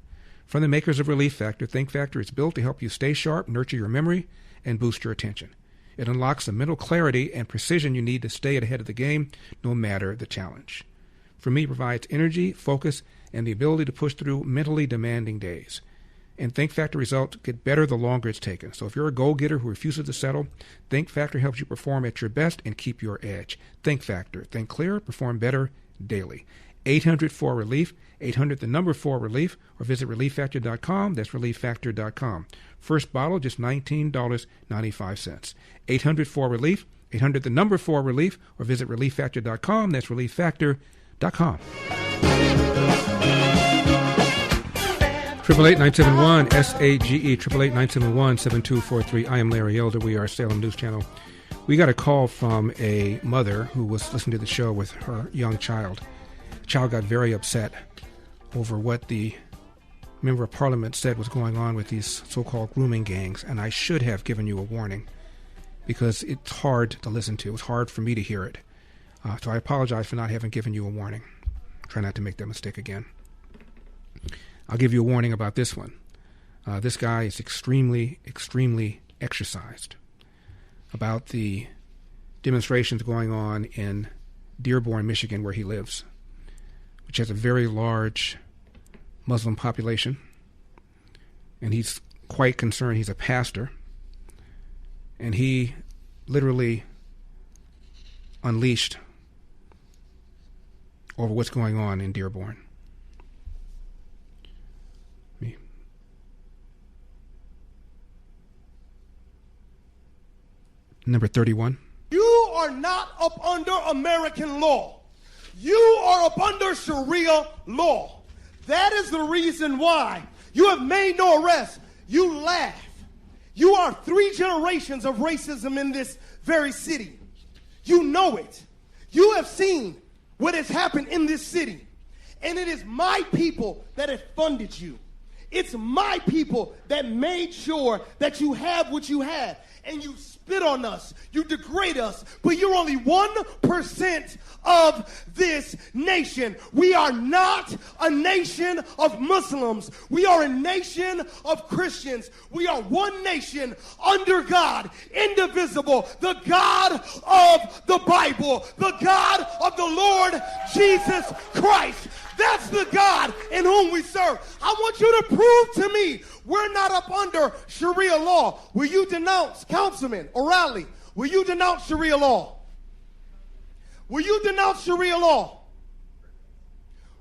From the makers of Relief Factor, Think Factor is built to help you stay sharp, nurture your memory, and boost your attention. It unlocks the mental clarity and precision you need to stay ahead of the game, no matter the challenge. For me, it provides energy, focus, and the ability to push through mentally demanding days. And Think Factor results get better the longer it's taken. So if you're a goal-getter who refuses to settle, Think Factor helps you perform at your best and keep your edge. Think Factor. Think clearer, perform better daily. 800-4-RELIEF, 800-4-RELIEF, or visit ReliefFactor.com. That's ReliefFactor.com. First bottle, just $19.95. 800-4-RELIEF, 800-4-RELIEF, or visit ReliefFactor.com. That's ReliefFactor.com. 888-971-SAGE, 888-971-7243. I am Larry Elder. We are Salem News Channel. We got a call from a mother who was listening to the show with her young child. The child got very upset over what the member of parliament said was going on with these so-called grooming gangs, and I should have given you a warning because it's hard to listen to. It was hard for me to hear it. So I apologize for not having given you a warning. Try not to make that mistake again. I'll give you a warning about this one. This guy is extremely, extremely exercised about the demonstrations going on in Dearborn, Michigan, where he lives, which has a very large Muslim population. And he's quite concerned. He's a pastor. And he literally unleashed over what's going on in Dearborn. Number 31. You are not up under American law. You are up under Sharia law. That is the reason why you have made no arrest. You laugh. You are 3 generations of racism in this very city. You know it. You have seen what has happened in this city. And it is my people that have funded you. It's my people that made sure that you have what you have. And you spit on us. You degrade us. But you're only 1% of this nation. We are not a nation of Muslims. We are a nation of Christians. We are one nation under God, indivisible, the God of the Bible, the God of the Lord Jesus Christ. That's the God in whom we serve. I want you to prove to me we're not up under Sharia law. Will you denounce, Councilman O'Reilly, will you denounce Sharia law? Will you denounce Sharia law?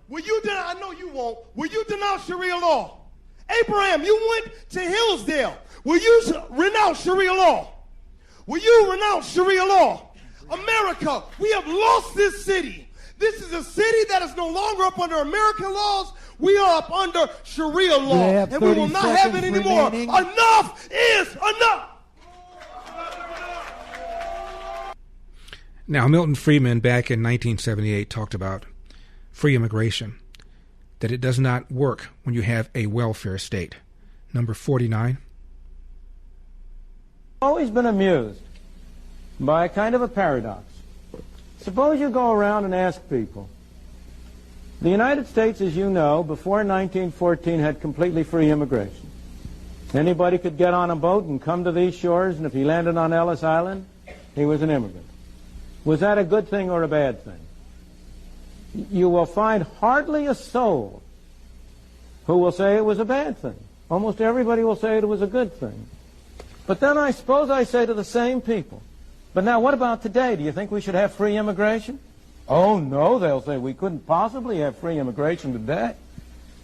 Will you I know you won't. Will you denounce Sharia law? Abraham, you went to Hillsdale. Will you renounce Sharia law? Will you renounce Sharia law? America, we have lost this city. This is a city that is no longer up under American laws. We are up under Sharia law. And we will not have it anymore. Remaining. Enough is enough. Now, Milton Friedman back in 1978 talked about free immigration, that it does not work when you have a welfare state. Number 49. I've always been amused by a kind of a paradox. Suppose you go around and ask people. The United States, as you know, before 1914 had completely free immigration. Anybody could get on a boat and come to these shores, and if he landed on Ellis Island, he was an immigrant. Was that a good thing or a bad thing? You will find hardly a soul who will say it was a bad thing. Almost everybody will say it was a good thing. But then I suppose I say to the same people, but now what about today? Do you think we should have free immigration? Oh, no, they'll say, we couldn't possibly have free immigration today.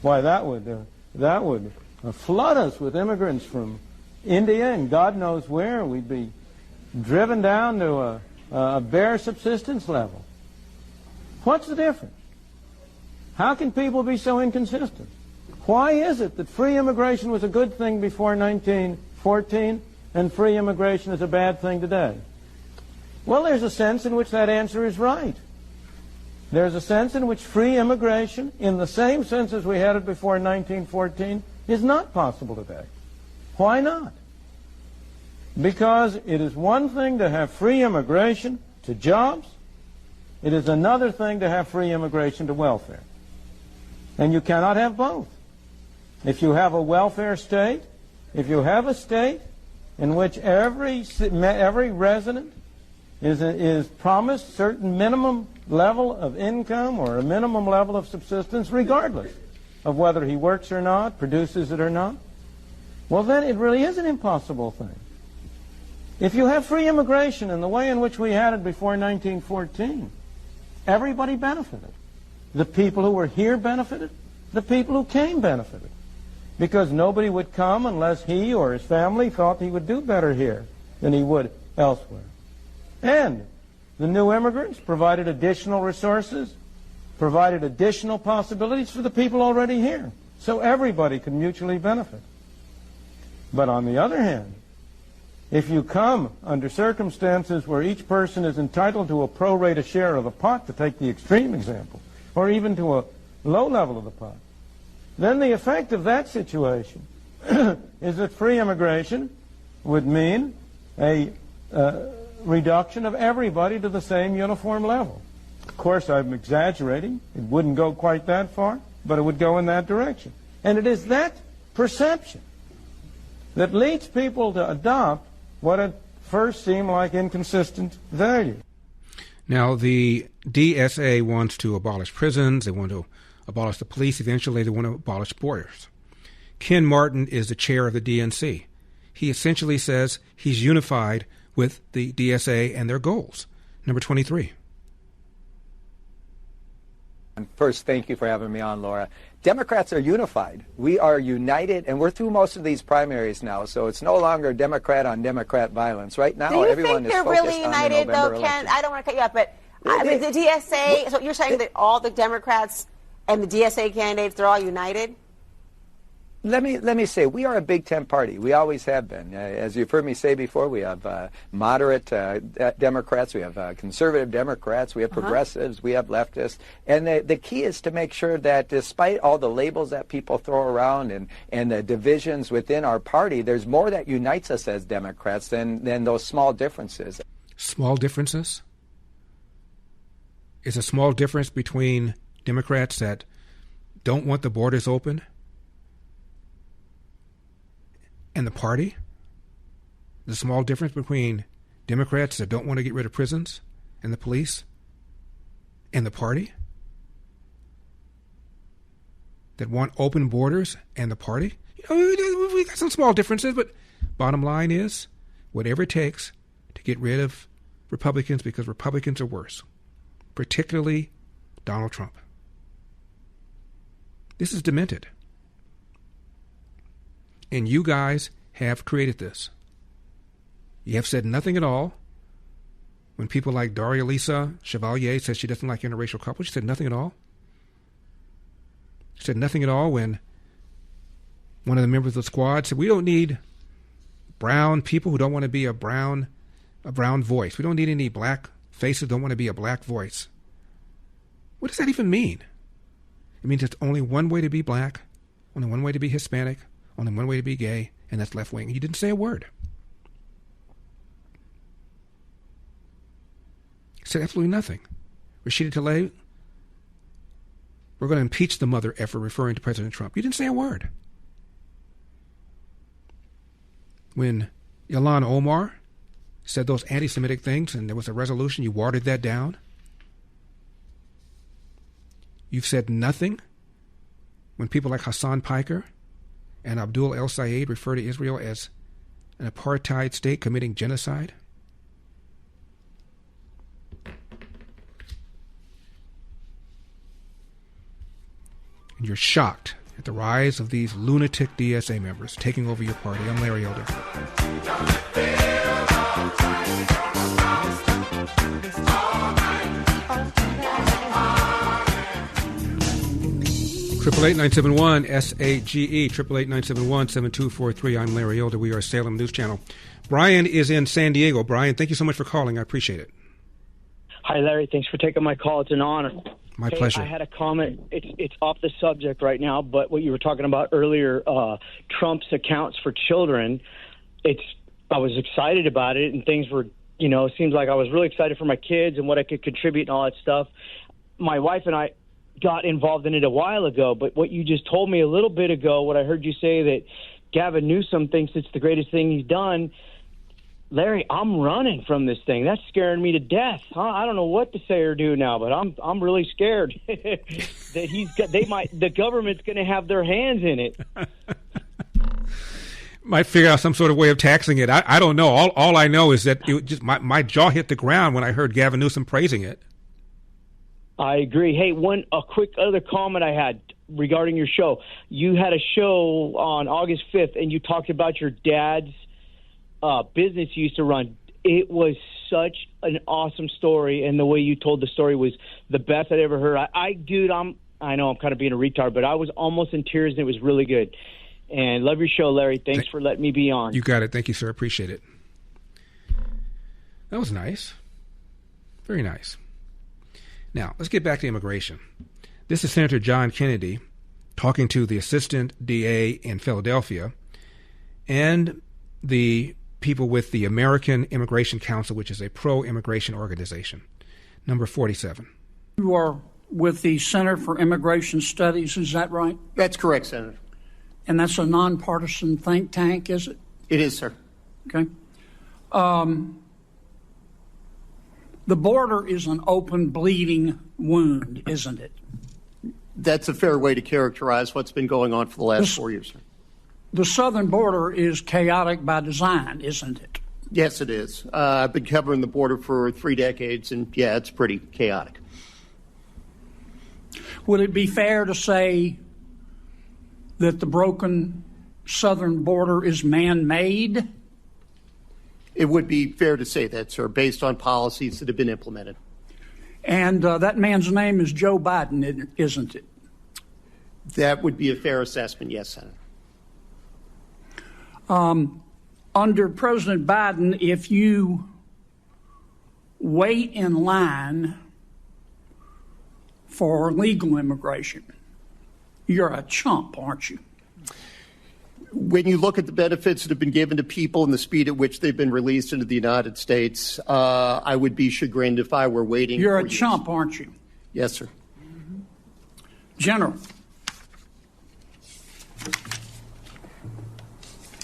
Why, that would flood us with immigrants from India and God knows where. We'd be driven down to a bare subsistence level. What's the difference? How can people be so inconsistent? Why is it that free immigration was a good thing before 1914 and free immigration is a bad thing today? Well, there's a sense in which that answer is right. There's a sense in which free immigration, in the same sense as we had it before 1914, is not possible today. Why not? Because it is one thing to have free immigration to jobs. It is another thing to have free immigration to welfare. And you cannot have both. If you have a welfare state, if you have a state in which every resident is promised certain minimum level of income or a minimum level of subsistence, regardless of whether he works or not, produces it or not, well, then it really is an impossible thing. If you have free immigration in the way in which we had it before 1914, everybody benefited. The people who were here benefited. The people who came benefited. Because nobody would come unless he or his family thought he would do better here than he would elsewhere. And the new immigrants provided additional resources, provided additional possibilities for the people already here. So everybody could mutually benefit. But on the other hand, if you come under circumstances where each person is entitled to a pro rata share of the pot, to take the extreme example, or even to a low level of the pot, then the effect of that situation is that free immigration would mean a reduction of everybody to the same uniform level. Of course, I'm exaggerating. It wouldn't go quite that far, but it would go in that direction. And it is that perception that leads people to adopt what at first seemed like inconsistent value. Now, the DSA wants to abolish prisons. They want to abolish the police. Eventually, they want to abolish borders. Ken Martin is the chair of the DNC. He essentially says he's unified with the DSA and their goals. Number 23. First, thank you for having me on, Laura. Democrats are unified. We are united, and we're through most of these primaries now, so it's no longer Democrat on Democrat violence. Right now, everyone is focused on the November election. Do you think they're really united, though, Ken? I don't want to cut you off, but I mean, the DSA, so you're saying that all the Democrats and the DSA candidates, they're all united? Let me say, we are a Big Tent party. We always have been. As you've heard me say before, we have moderate Democrats, we have conservative Democrats, we have progressives, we have leftists. And the key is to make sure that despite all the labels that people throw around and the divisions within our party, there's more that unites us as Democrats than those small differences. Small differences? Is a small difference between Democrats that don't want the borders open and the party? The small difference between Democrats that don't want to get rid of prisons and the police and the party that want open borders and the party? We got some small differences, but bottom line is whatever it takes to get rid of Republicans, because Republicans are worse, particularly Donald Trump. This is demented. And you guys have created this. You have said nothing at all. When people like Daria Lisa Chevalier says she doesn't like interracial couples, she said nothing at all. She said nothing at all when one of the members of the squad said, we don't need brown people who don't want to be a brown voice. We don't need any black faces who don't want to be a black voice. What does that even mean? It means there's only one way to be black, only one way to be Hispanic, only one way to be gay, and that's left wing. You didn't say a word. You said absolutely nothing. Rashida Tlaib, we're going to impeach the mother effer referring to President Trump. You didn't say a word. When Ilhan Omar said those anti-Semitic things and there was a resolution, you watered that down. You've said nothing when people like Hasan Piker and Abdul El Sayed refer to Israel as an apartheid state committing genocide. And you're shocked at the rise of these lunatic DSA members taking over your party. I'm Larry Elder. 888-971-SAGE, 888-971-7243. I'm Larry Elder. We are Salem News Channel. Brian is in San Diego. Brian, thank you so much for calling. I appreciate it. Hi, Larry. Thanks for taking my call. It's an honor. My pleasure. I had a comment. It's off the subject right now, but what you were talking about earlier, Trump's accounts for children, I was excited about it, and things were, it seems like I was really excited for my kids and what I could contribute and all that stuff. My wife and I got involved in it a while ago, but what you just told me a little bit ago, what I heard you say that Gavin Newsom thinks it's the greatest thing he's done, Larry, I'm running from this thing. That's scaring me to death. I don't know what to say or do now, but I'm really scared that the government's going to have their hands in it. Might figure out some sort of way of taxing it. I don't know. All I know is that it just my jaw hit the ground when I heard Gavin Newsom praising it. I agree. Hey, a quick other comment I had regarding your show. You had a show on August 5th, and you talked about your dad's business you used to run. It was such an awesome story, and the way you told the story was the best I'd ever heard. I know I'm kind of being a retard, but I was almost in tears, and it was really good. And love your show, Larry. Thanks for letting me be on. You got it. Thank you, sir. Appreciate it. That was nice. Very nice. Now, let's get back to immigration. This is Senator John Kennedy talking to the assistant DA in Philadelphia and the people with the American Immigration Council, which is a pro-immigration organization. Number 47. You are with the Center for Immigration Studies, is that right? That's correct, Senator. And that's a nonpartisan think tank, is it? It is, sir. Okay. The border is an open, bleeding wound, isn't it? That's a fair way to characterize what's been going on for the last 4 years, sir. The southern border is chaotic by design, isn't it? Yes, it is. I've been covering the border for 3 decades, and yeah, it's pretty chaotic. Would it be fair to say that the broken southern border is man-made? It would be fair to say that, sir, based on policies that have been implemented. And that man's name is Joe Biden, isn't it? That would be a fair assessment, yes, Senator. Under President Biden, if you wait in line for legal immigration, you're a chump, aren't you? When you look at the benefits that have been given to people and the speed at which they've been released into the United States, I would be chagrined if I were waiting. You're a chump, aren't you? Yes, sir. General,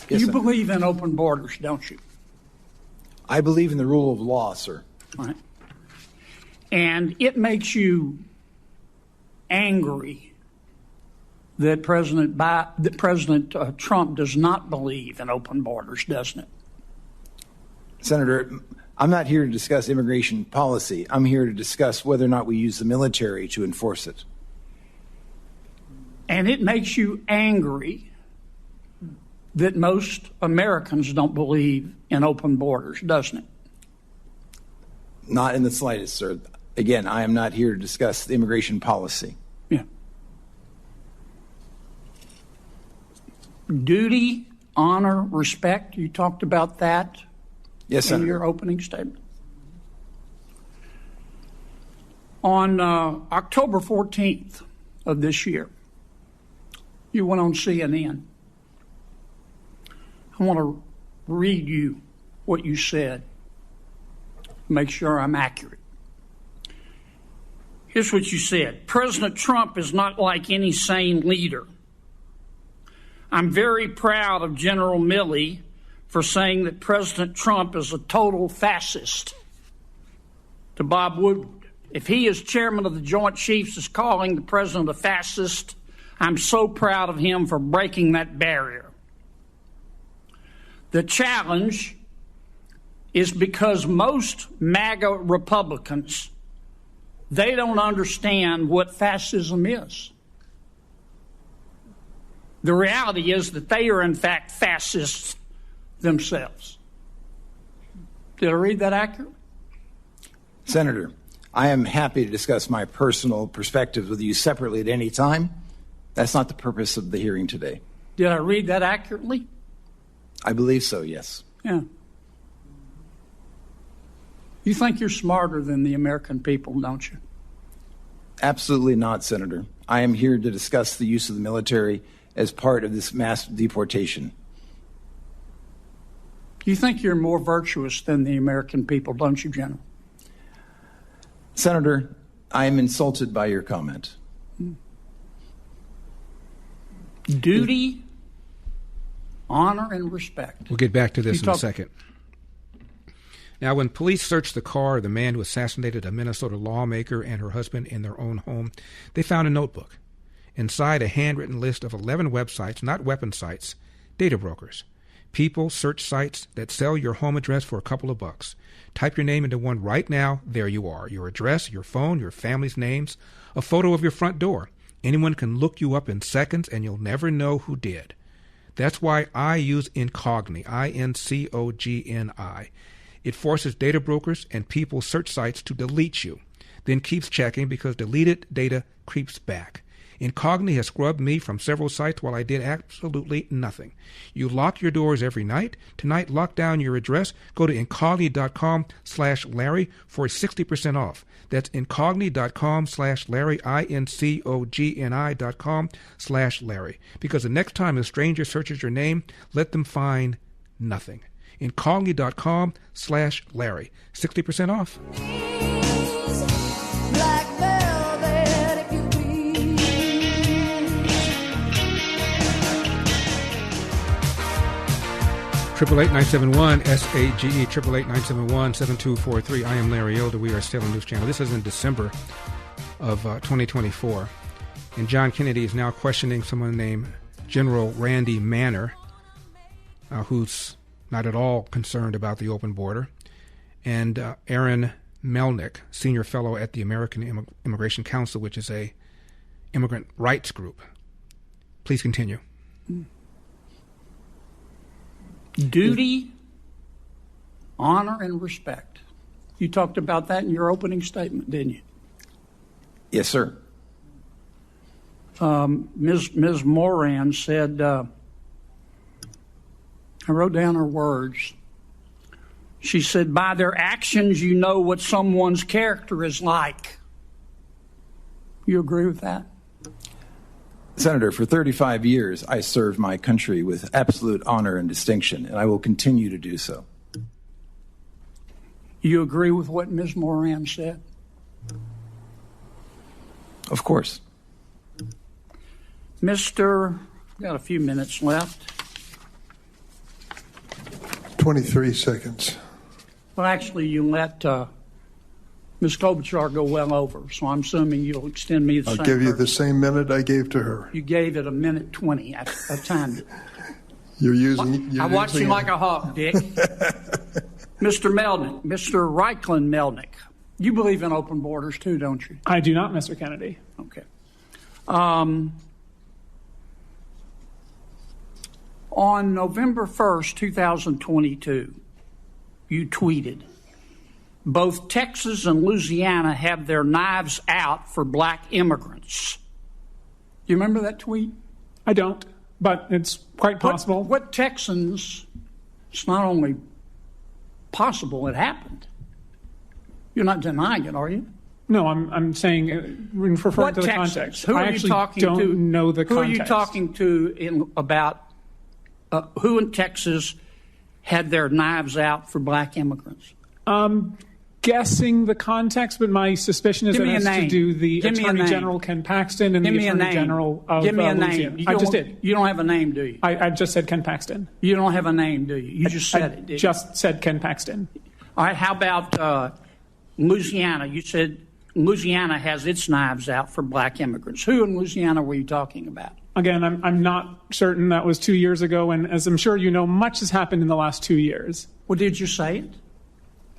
yes, you sir. believe in open borders, don't you? I believe in the rule of law, sir. All right. And it makes you angry that President Trump does not believe in open borders, doesn't it? Senator, I'm not here to discuss immigration policy. I'm here to discuss whether or not we use the military to enforce it. And it makes you angry that most Americans don't believe in open borders, doesn't it? Not in the slightest, sir. Again, I am not here to discuss the immigration policy. Yeah. Duty, honor, respect, you talked about that yes, in Senator. your opening statement. On October 14th of this year, you went on CNN. I want to read you what you said. Make sure I'm accurate. Here's what you said. President Trump is not like any sane leader. I'm very proud of General Milley for saying that President Trump is a total fascist. To Bob Woodward, if he, as chairman of the Joint Chiefs, is calling the president a fascist, I'm so proud of him for breaking that barrier. The challenge is because most MAGA Republicans, they don't understand what fascism is. The reality is that they are, in fact, fascists themselves. Did I read that accurately? Senator, I am happy to discuss my personal perspectives with you separately at any time. That's not the purpose of the hearing today. Did I read that accurately? I believe so, yes. Yeah. You think you're smarter than the American people, don't you? Absolutely not, Senator. I am here to discuss the use of the military as part of this mass deportation. You think you're more virtuous than the American people, don't you, General? Senator, I am insulted by your comment. Duty, honor, and respect. We'll get back to this in a second. Now, when police searched the car of the man who assassinated a Minnesota lawmaker and her husband in their own home, they found a notebook. Inside, a handwritten list of 11 websites, not weapon sites, data brokers. People search sites that sell your home address for a couple of bucks. Type your name into one right now. There you are. Your address, your phone, your family's names, a photo of your front door. Anyone can look you up in seconds, and you'll never know who did. That's why I use Incogni, I-N-C-O-G-N-I. It forces data brokers and people search sites to delete you, then keeps checking because deleted data creeps back. Incogni has scrubbed me from several sites while I did absolutely nothing. You lock your doors every night. Tonight, lock down your address. Go to incogni.com/Larry for 60% off. That's incogni.com/Larry, incogni.com/Larry. Because the next time a stranger searches your name, let them find nothing. Incogni.com/Larry. 60% off. Black velvet, if you please. 888-971-SAGE, 888-971-7243. I am Larry Elder. We are Salem News Channel. This is in December of 2024. And John Kennedy is now questioning someone named General Randy Manner, who's not at all concerned about the open border, and Aaron Melnick, senior fellow at the American Immigration Council, which is a immigrant rights group. Please continue. Duty, honor, and respect. You talked about that in your opening statement, didn't you? Yes, sir. Ms. Moran said, I wrote down her words. She said, by their actions, you know what someone's character is like. You agree with that? Senator, for 35 years, I served my country with absolute honor and distinction, and I will continue to do so. You agree with what Ms. Moran said? Of course. Mr. We've got a few minutes left. 23 seconds. Well, actually, you let Ms. Klobuchar go well over, so I'm assuming you'll extend me the I'll same. give you the same minute I gave to her. You gave it a minute 20 at a time. You're I watched you using like a hawk, Dick. Mr. Melnick, Mr. Reichlin Melnick, you believe in open borders too, don't you? I do not, Mr. Kennedy. Okay. On November 1st, 2022, you tweeted, both Texas and Louisiana have their knives out for black immigrants. You remember that tweet? I don't, but it's quite possible. What Texans, it's not only possible, it happened. You're not denying it, are you? No, I'm saying, referring to the Texans? context. Who are I you actually talking don't to? know the Who context. are you talking to about who in Texas had their knives out for black immigrants? Guessing the context, but my suspicion is Give it me a has to name. do the Give me a Attorney name. General Ken Paxton and Give the me a Attorney name. General of Give me a Louisiana. name. I just did. You don't have a name, do you? I just said Ken Paxton. You don't have a name, do you? You just said it, did you? Just said Ken Paxton. All right, how about Louisiana? You said Louisiana has its knives out for black immigrants. Who in Louisiana were you talking about? Again, I'm not certain. That was 2 years ago, and as I'm sure you know, much has happened in the last 2 years. Well, did you say it?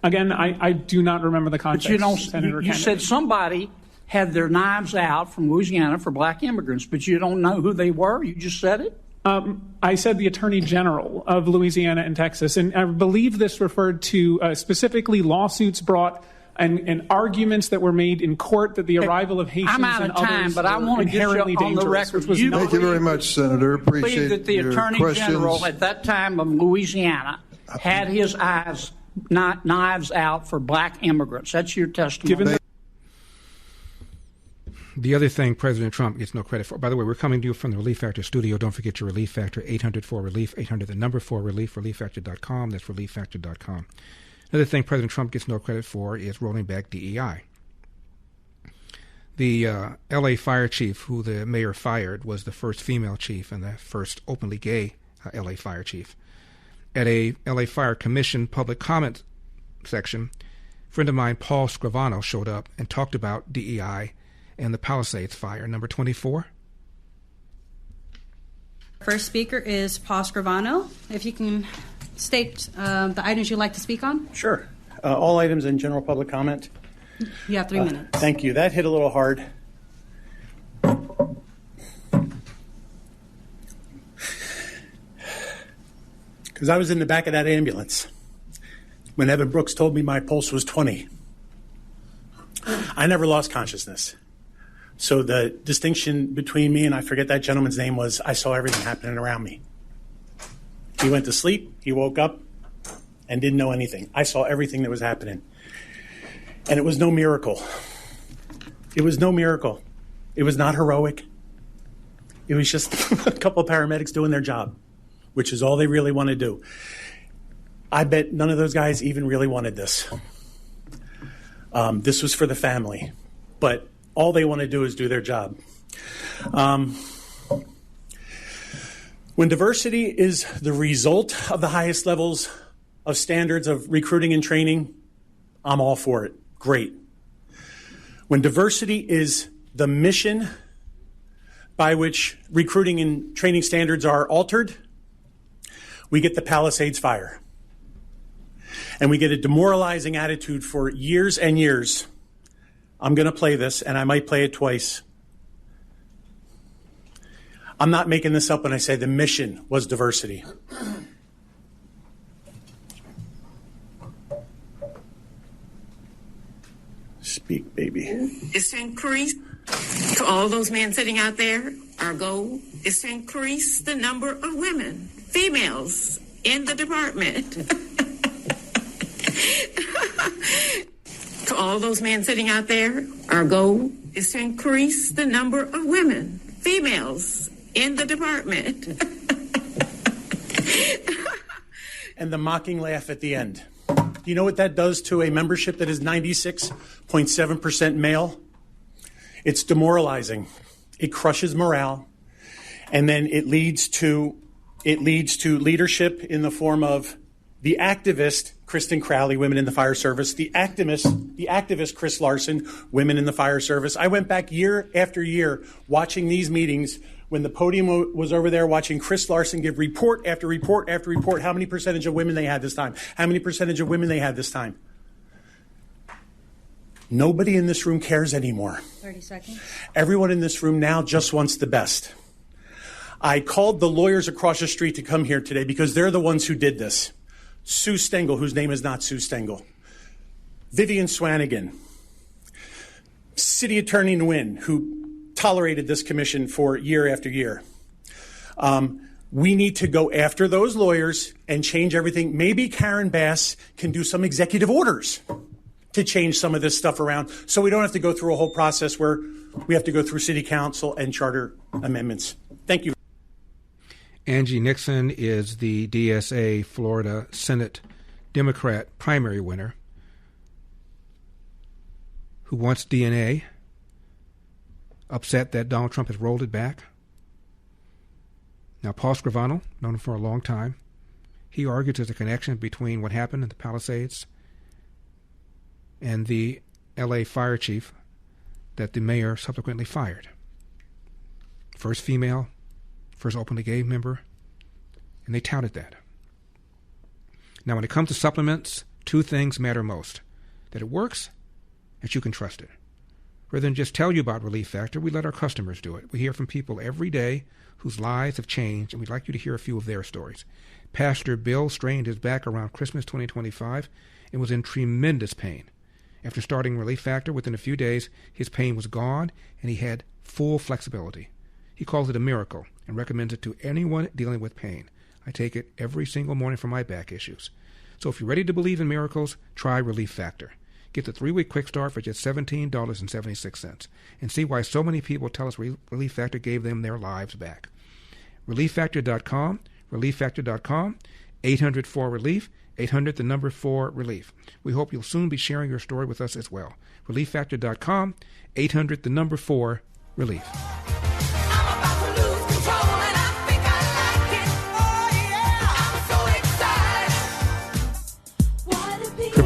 Again, I do not remember the context. But you don't. Senator You Kennedy. said somebody had their knives out from Louisiana for black immigrants, but you don't know who they were? You just said it? I said the Attorney General of Louisiana and Texas, and I believe this referred to specifically lawsuits brought and arguments that were made in court that the arrival of Haitians I'm out and of time, others but I were want to get you inherently on the dangerous. record. Which was Thank you very much, Senator. Appreciate that the your Attorney questions. General at that time of Louisiana had his knives out for black immigrants. That's your testimony. The other thing President Trump gets no credit for, by the way, we're coming to you from the Relief Factor studio. Don't forget your Relief Factor, 800-4RELIEF, 800-4RELIEF, relieffactor.com. That's relieffactor.com. Another thing President Trump gets no credit for is rolling back DEI. The L.A. fire chief who the mayor fired was the first female chief and the first openly gay L.A. fire chief. At a L.A. Fire Commission public comment section, a friend of mine, Paul Scrivano, showed up and talked about DEI and the Palisades fire. Number 24. First speaker is Paul Scrivano. If you can state the items you'd like to speak on. Sure. All items in general public comment. You have 3 minutes. Thank you. That hit a little hard. Because I was in the back of that ambulance when Evan Brooks told me my pulse was 20. I never lost consciousness. So the distinction between me and I forget that gentleman's name was I saw everything happening around me. He went to sleep, he woke up, and didn't know anything. I saw everything that was happening. And it was no miracle. It was no miracle. It was not heroic. It was just a couple of paramedics doing their job, which is all they really want to do. I bet none of those guys even really wanted this. This was for the family. But all they want to do is do their job. When diversity is the result of the highest levels of standards of recruiting and training, I'm all for it. Great. When diversity is the mission by which recruiting and training standards are altered, we get the Palisades fire. And we get a demoralizing attitude for years and years. I'm going to play this, and I might play it twice. I'm not making this up when I say the mission was diversity. Speak, baby. baby. Is to increase, to all those men sitting out there, our goal is to increase the number of women, females, in the department. To all those men sitting out there, our goal is to increase the number of women, females, in the department. And the mocking laugh at the end. Do you know what that does to a membership that is 96.7% male? It's demoralizing. It crushes morale, and then it leads to leadership in the form of the activist Kristen Crowley, women in the fire service, the activist Chris Larson, women in the fire service. I went back year after year watching these meetings when the podium was over there, watching Chris Larson give report after report after report, how many percentage of women they had this time, how many percentage of women they had this time. Nobody in this room cares anymore. 30 seconds. Everyone in this room now just wants the best. I called the lawyers across the street to come here today because they're the ones who did this. Sue Stengel, whose name is not Sue Stengel. Vivian Swanigan. City Attorney Nguyen, who tolerated this commission for year after year. We need to go after those lawyers and change everything. Maybe Karen Bass can do some executive orders to change some of this stuff around so we don't have to go through a whole process where we have to go through city council and charter amendments. Thank you. Angie Nixon is the DSA Florida Senate Democrat primary winner who wants DNA, upset that Donald Trump has rolled it back. Now, Paul Scrivano, known him for a long time, he argues there's a connection between what happened in the Palisades and the L.A. fire chief that the mayor subsequently fired. First female, first openly gay member, and they touted that. Now, when it comes to supplements, two things matter most: that it works, that you can trust it. Rather than just tell you about Relief Factor, we let our customers do it. We hear from people every day whose lives have changed, and we'd like you to hear a few of their stories. Pastor Bill strained his back around Christmas 2025 and was in tremendous pain. After starting Relief Factor, within a few days, his pain was gone, and he had full flexibility. He calls it a miracle and recommends it to anyone dealing with pain. I take it every single morning for my back issues. So if you're ready to believe in miracles, try Relief Factor. Get the 3-week quick start for just $17.76 and see why so many people tell us Relief Factor gave them their lives back. ReliefFactor.com, ReliefFactor.com, 800-4-RELIEF, 800-4-RELIEF. We hope you'll soon be sharing your story with us as well. ReliefFactor.com, 800-4-RELIEF.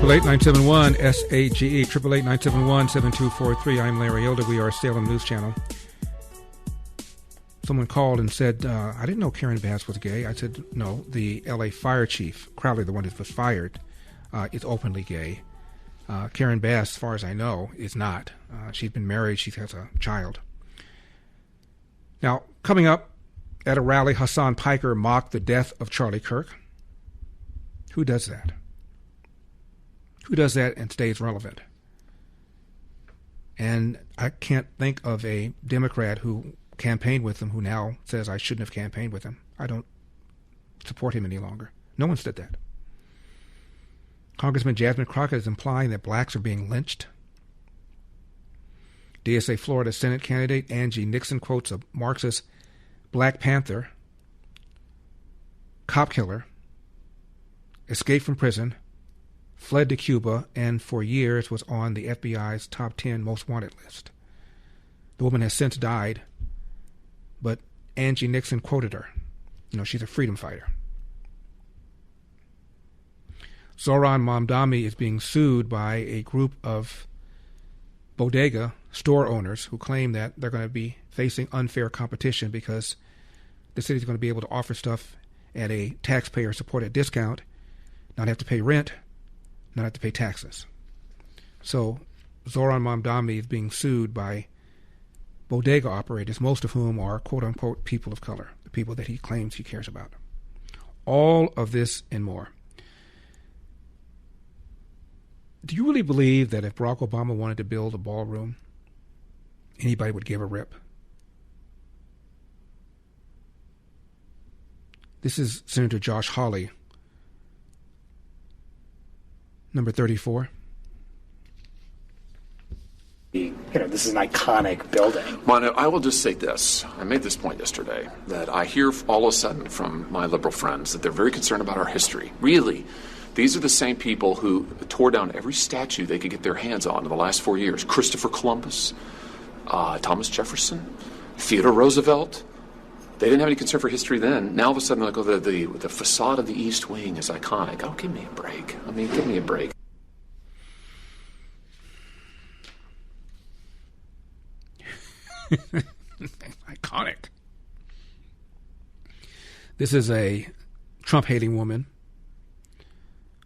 888-971-SAGE, 888-971-7243. I'm Larry Elder. We are Salem News Channel. Someone called and said, I didn't know Karen Bass was gay. I said, no, the L.A. fire chief, Crowley, the one that was fired, is openly gay. Karen Bass, as far as I know, is not. She's been married. She has a child. Now, coming up at a rally, Hasan Piker mocked the death of Charlie Kirk. Who does that? Who does that and stays relevant? And I can't think of a Democrat who campaigned with him who now says I shouldn't have campaigned with him. I don't support him any longer. No one said that. Congressman Jasmine Crockett is implying that blacks are being lynched. DSA Florida Senate candidate Angie Nixon quotes a Marxist Black Panther, cop killer, escaped from prison, fled to Cuba, and for years was on the FBI's top 10 most wanted list. The woman has since died, but Angie Nixon quoted her. You know, she's a freedom fighter. Zohran Mamdani is being sued by a group of bodega store owners who claim that they're going to be facing unfair competition because the city's going to be able to offer stuff at a taxpayer-supported discount, not have to pay rent, not have to pay taxes. So Zohran Mamdani is being sued by bodega operators, most of whom are quote-unquote people of color, the people that he claims he cares about. All of this and more. Do you really believe that if Barack Obama wanted to build a ballroom, anybody would give a rip? This is Senator Josh Hawley, number 34. This is an iconic building. Mono, I will just say this. I made this point yesterday, that I hear all of a sudden from my liberal friends that they're very concerned about our history. Really, these are the same people who tore down every statue they could get their hands on in the last 4 years. Christopher Columbus, Thomas Jefferson, Theodore Roosevelt. They didn't have any concern for history then. Now all of a sudden, like, the facade of the East Wing is iconic. Oh, give me a break. I mean, give me a break. Iconic. This is a Trump-hating woman.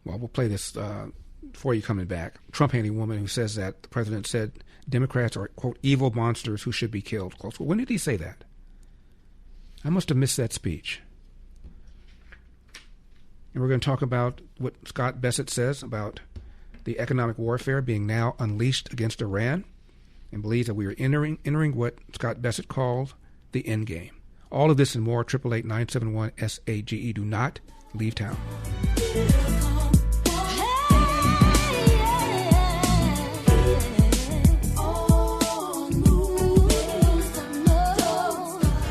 Well, we'll play this before you coming back. Trump-hating woman who says that the president said Democrats are, quote, evil monsters who should be killed, close quote. When did he say that? I must have missed that speech. And we're going to talk about what Scott Bessent says about the economic warfare being now unleashed against Iran, and believes that we are entering what Scott Bessent called the endgame. All of this and more, 888-971-SAGE. Do not leave town.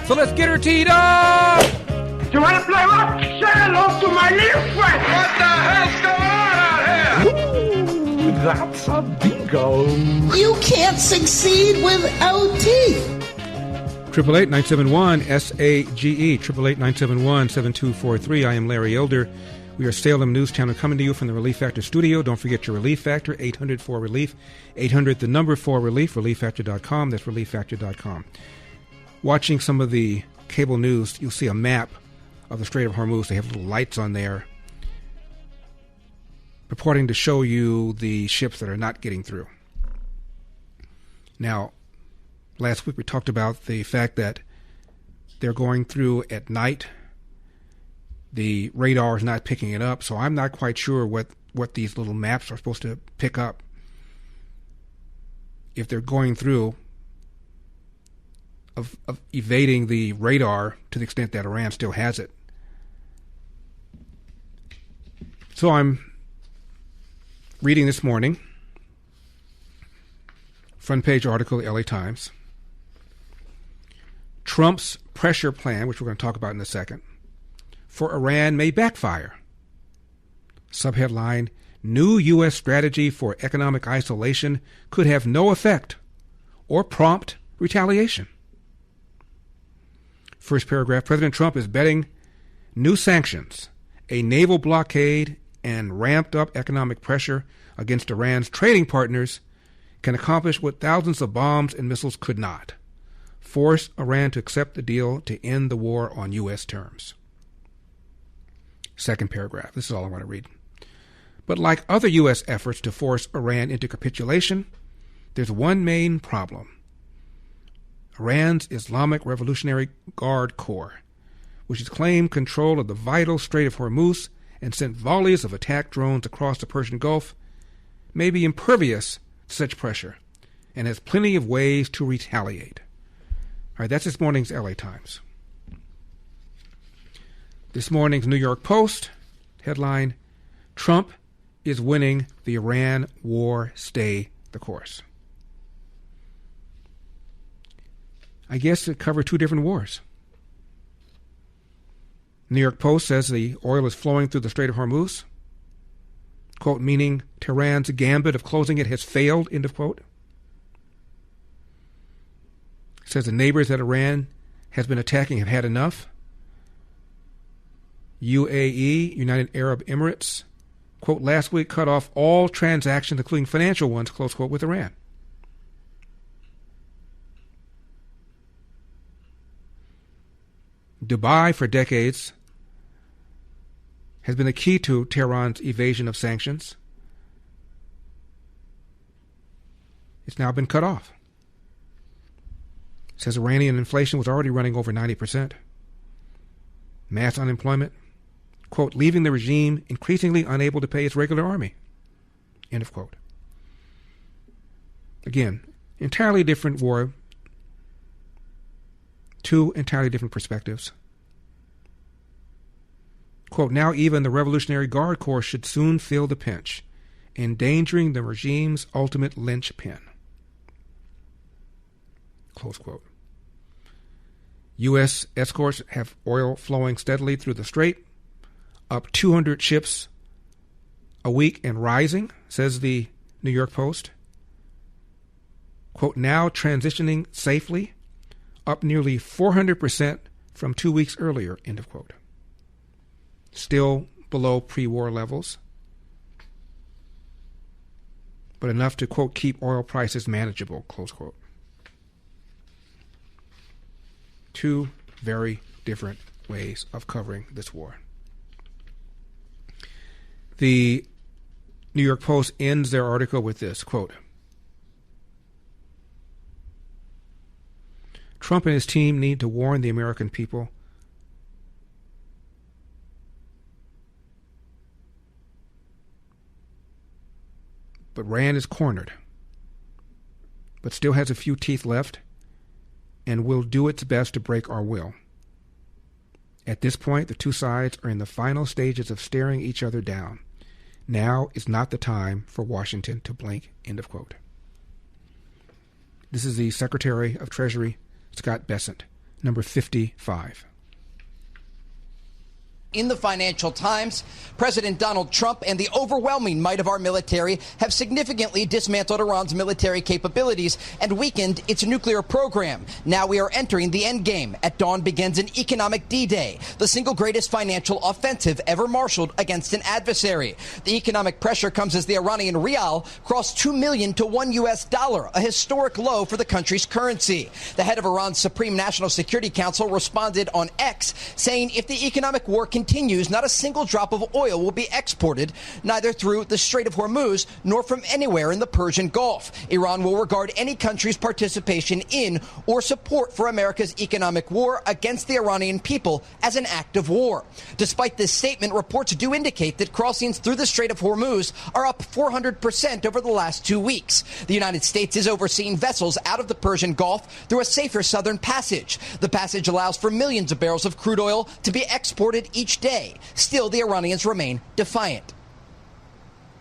So let's get her teed up! You want to play rock? Say hello to my little friend! What the hell's going on out here? That's a bingo. You can't succeed without teeth. 888-971-SAGE, 888-971-7243. I am Larry Elder. We are Salem News Channel coming to you from the Relief Factor studio. Don't forget your Relief Factor, 800-4RELIEF, 800 the number 4RELIEF, relieffactor.com. That's relieffactor.com. Watching some of the cable news, you'll see a map of the Strait of Hormuz. They have little lights on there purporting to show you the ships that are not getting through. Now, last week we talked about the fact that they're going through at night. The radar is not picking it up, so I'm not quite sure what these little maps are supposed to pick up. If they're going through of evading the radar to the extent that Iran still has it. So I'm reading this morning, front page article, the LA Times. Trump's pressure plan, which we're going to talk about in a second, for Iran may backfire. Subheadline, new U.S. strategy for economic isolation could have no effect or prompt retaliation. First paragraph, President Trump is betting new sanctions, a naval blockade, and ramped up economic pressure against Iran's trading partners can accomplish what thousands of bombs and missiles could not: force Iran to accept the deal to end the war on U.S. terms. Second paragraph, this is all I want to read. But like other U.S. efforts to force Iran into capitulation, there's one main problem. Iran's Islamic Revolutionary Guard Corps, which has claimed control of the vital Strait of Hormuz and sent volleys of attack drones across the Persian Gulf, may be impervious to such pressure and has plenty of ways to retaliate. All right, that's this morning's LA Times. This morning's New York Post, headline, Trump is winning the Iran war, stay the course. I guess it covered two different wars. New York Post says the oil is flowing through the Strait of Hormuz, quote, meaning Tehran's gambit of closing it has failed, end of quote. It says the neighbors that Iran has been attacking have had enough. UAE, United Arab Emirates, quote, last week cut off all transactions, including financial ones, close quote, with Iran. Dubai, for decades, has been the key to Tehran's evasion of sanctions. It's now been cut off. It says Iranian inflation was already running over 90%. Mass unemployment, quote, leaving the regime increasingly unable to pay its regular army. End of quote. Again, entirely different war, two entirely different perspectives. Quote, now even the Revolutionary Guard Corps should soon feel the pinch, endangering the regime's ultimate linchpin. Close quote. U.S. escorts have oil flowing steadily through the strait, up 200 ships a week and rising, says the New York Post. Quote, now transitioning safely, up nearly 400% from 2 weeks earlier, end of quote. Still below pre-war levels, but enough to, quote, keep oil prices manageable, close quote. Two very different ways of covering this war. The New York Post ends their article with this, quote, Trump and his team need to warn the American people but Iran is cornered, but still has a few teeth left and will do its best to break our will. At this point, the two sides are in the final stages of staring each other down. Now is not the time for Washington to blink, end of quote. This is the Secretary of Treasury, Scott Bessent, number 55. In the Financial Times, President Donald Trump and the overwhelming might of our military have significantly dismantled Iran's military capabilities and weakened its nuclear program. Now we are entering the endgame. At dawn begins an economic D-Day, the single greatest financial offensive ever marshaled against an adversary. The economic pressure comes as the Iranian rial crossed $2 million to $1, a historic low for the country's currency. The head of Iran's Supreme National Security Council responded on X, saying if the economic war continues, not a single drop of oil will be exported, neither through the Strait of Hormuz nor from anywhere in the Persian Gulf. Iran will regard any country's participation in or support for America's economic war against the Iranian people as an act of war. Despite this statement, reports do indicate that crossings through the Strait of Hormuz are up 400% over the last 2 weeks. The United States is overseeing vessels out of the Persian Gulf through a safer southern passage. The passage allows for millions of barrels of crude oil to be exported each day. Still, the Iranians remain defiant.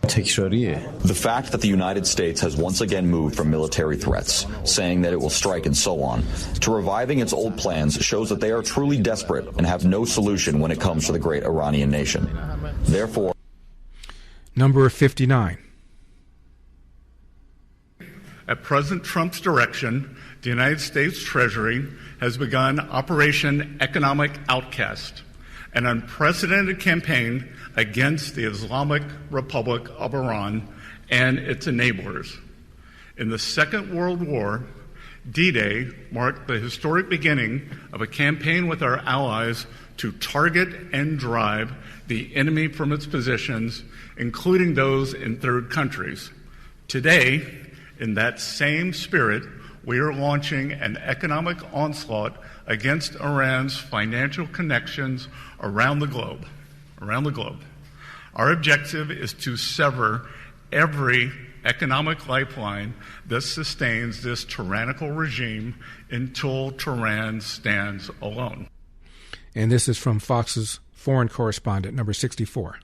The fact that the United States has once again moved from military threats, saying that it will strike and so on, to reviving its old plans shows that they are truly desperate and have no solution when it comes to the great Iranian nation. Therefore, number 59. At President Trump's direction, the United States Treasury has begun Operation Economic Outcast, an unprecedented campaign against the Islamic Republic of Iran and its enablers. In the Second World War, D-Day marked the historic beginning of a campaign with our allies to target and drive the enemy from its positions, including those in third countries. Today, in that same spirit, we are launching an economic onslaught against Iran's financial connections around the globe. Our objective is to sever every economic lifeline that sustains this tyrannical regime until Tehran stands alone. And this is from Fox's foreign correspondent, number 64.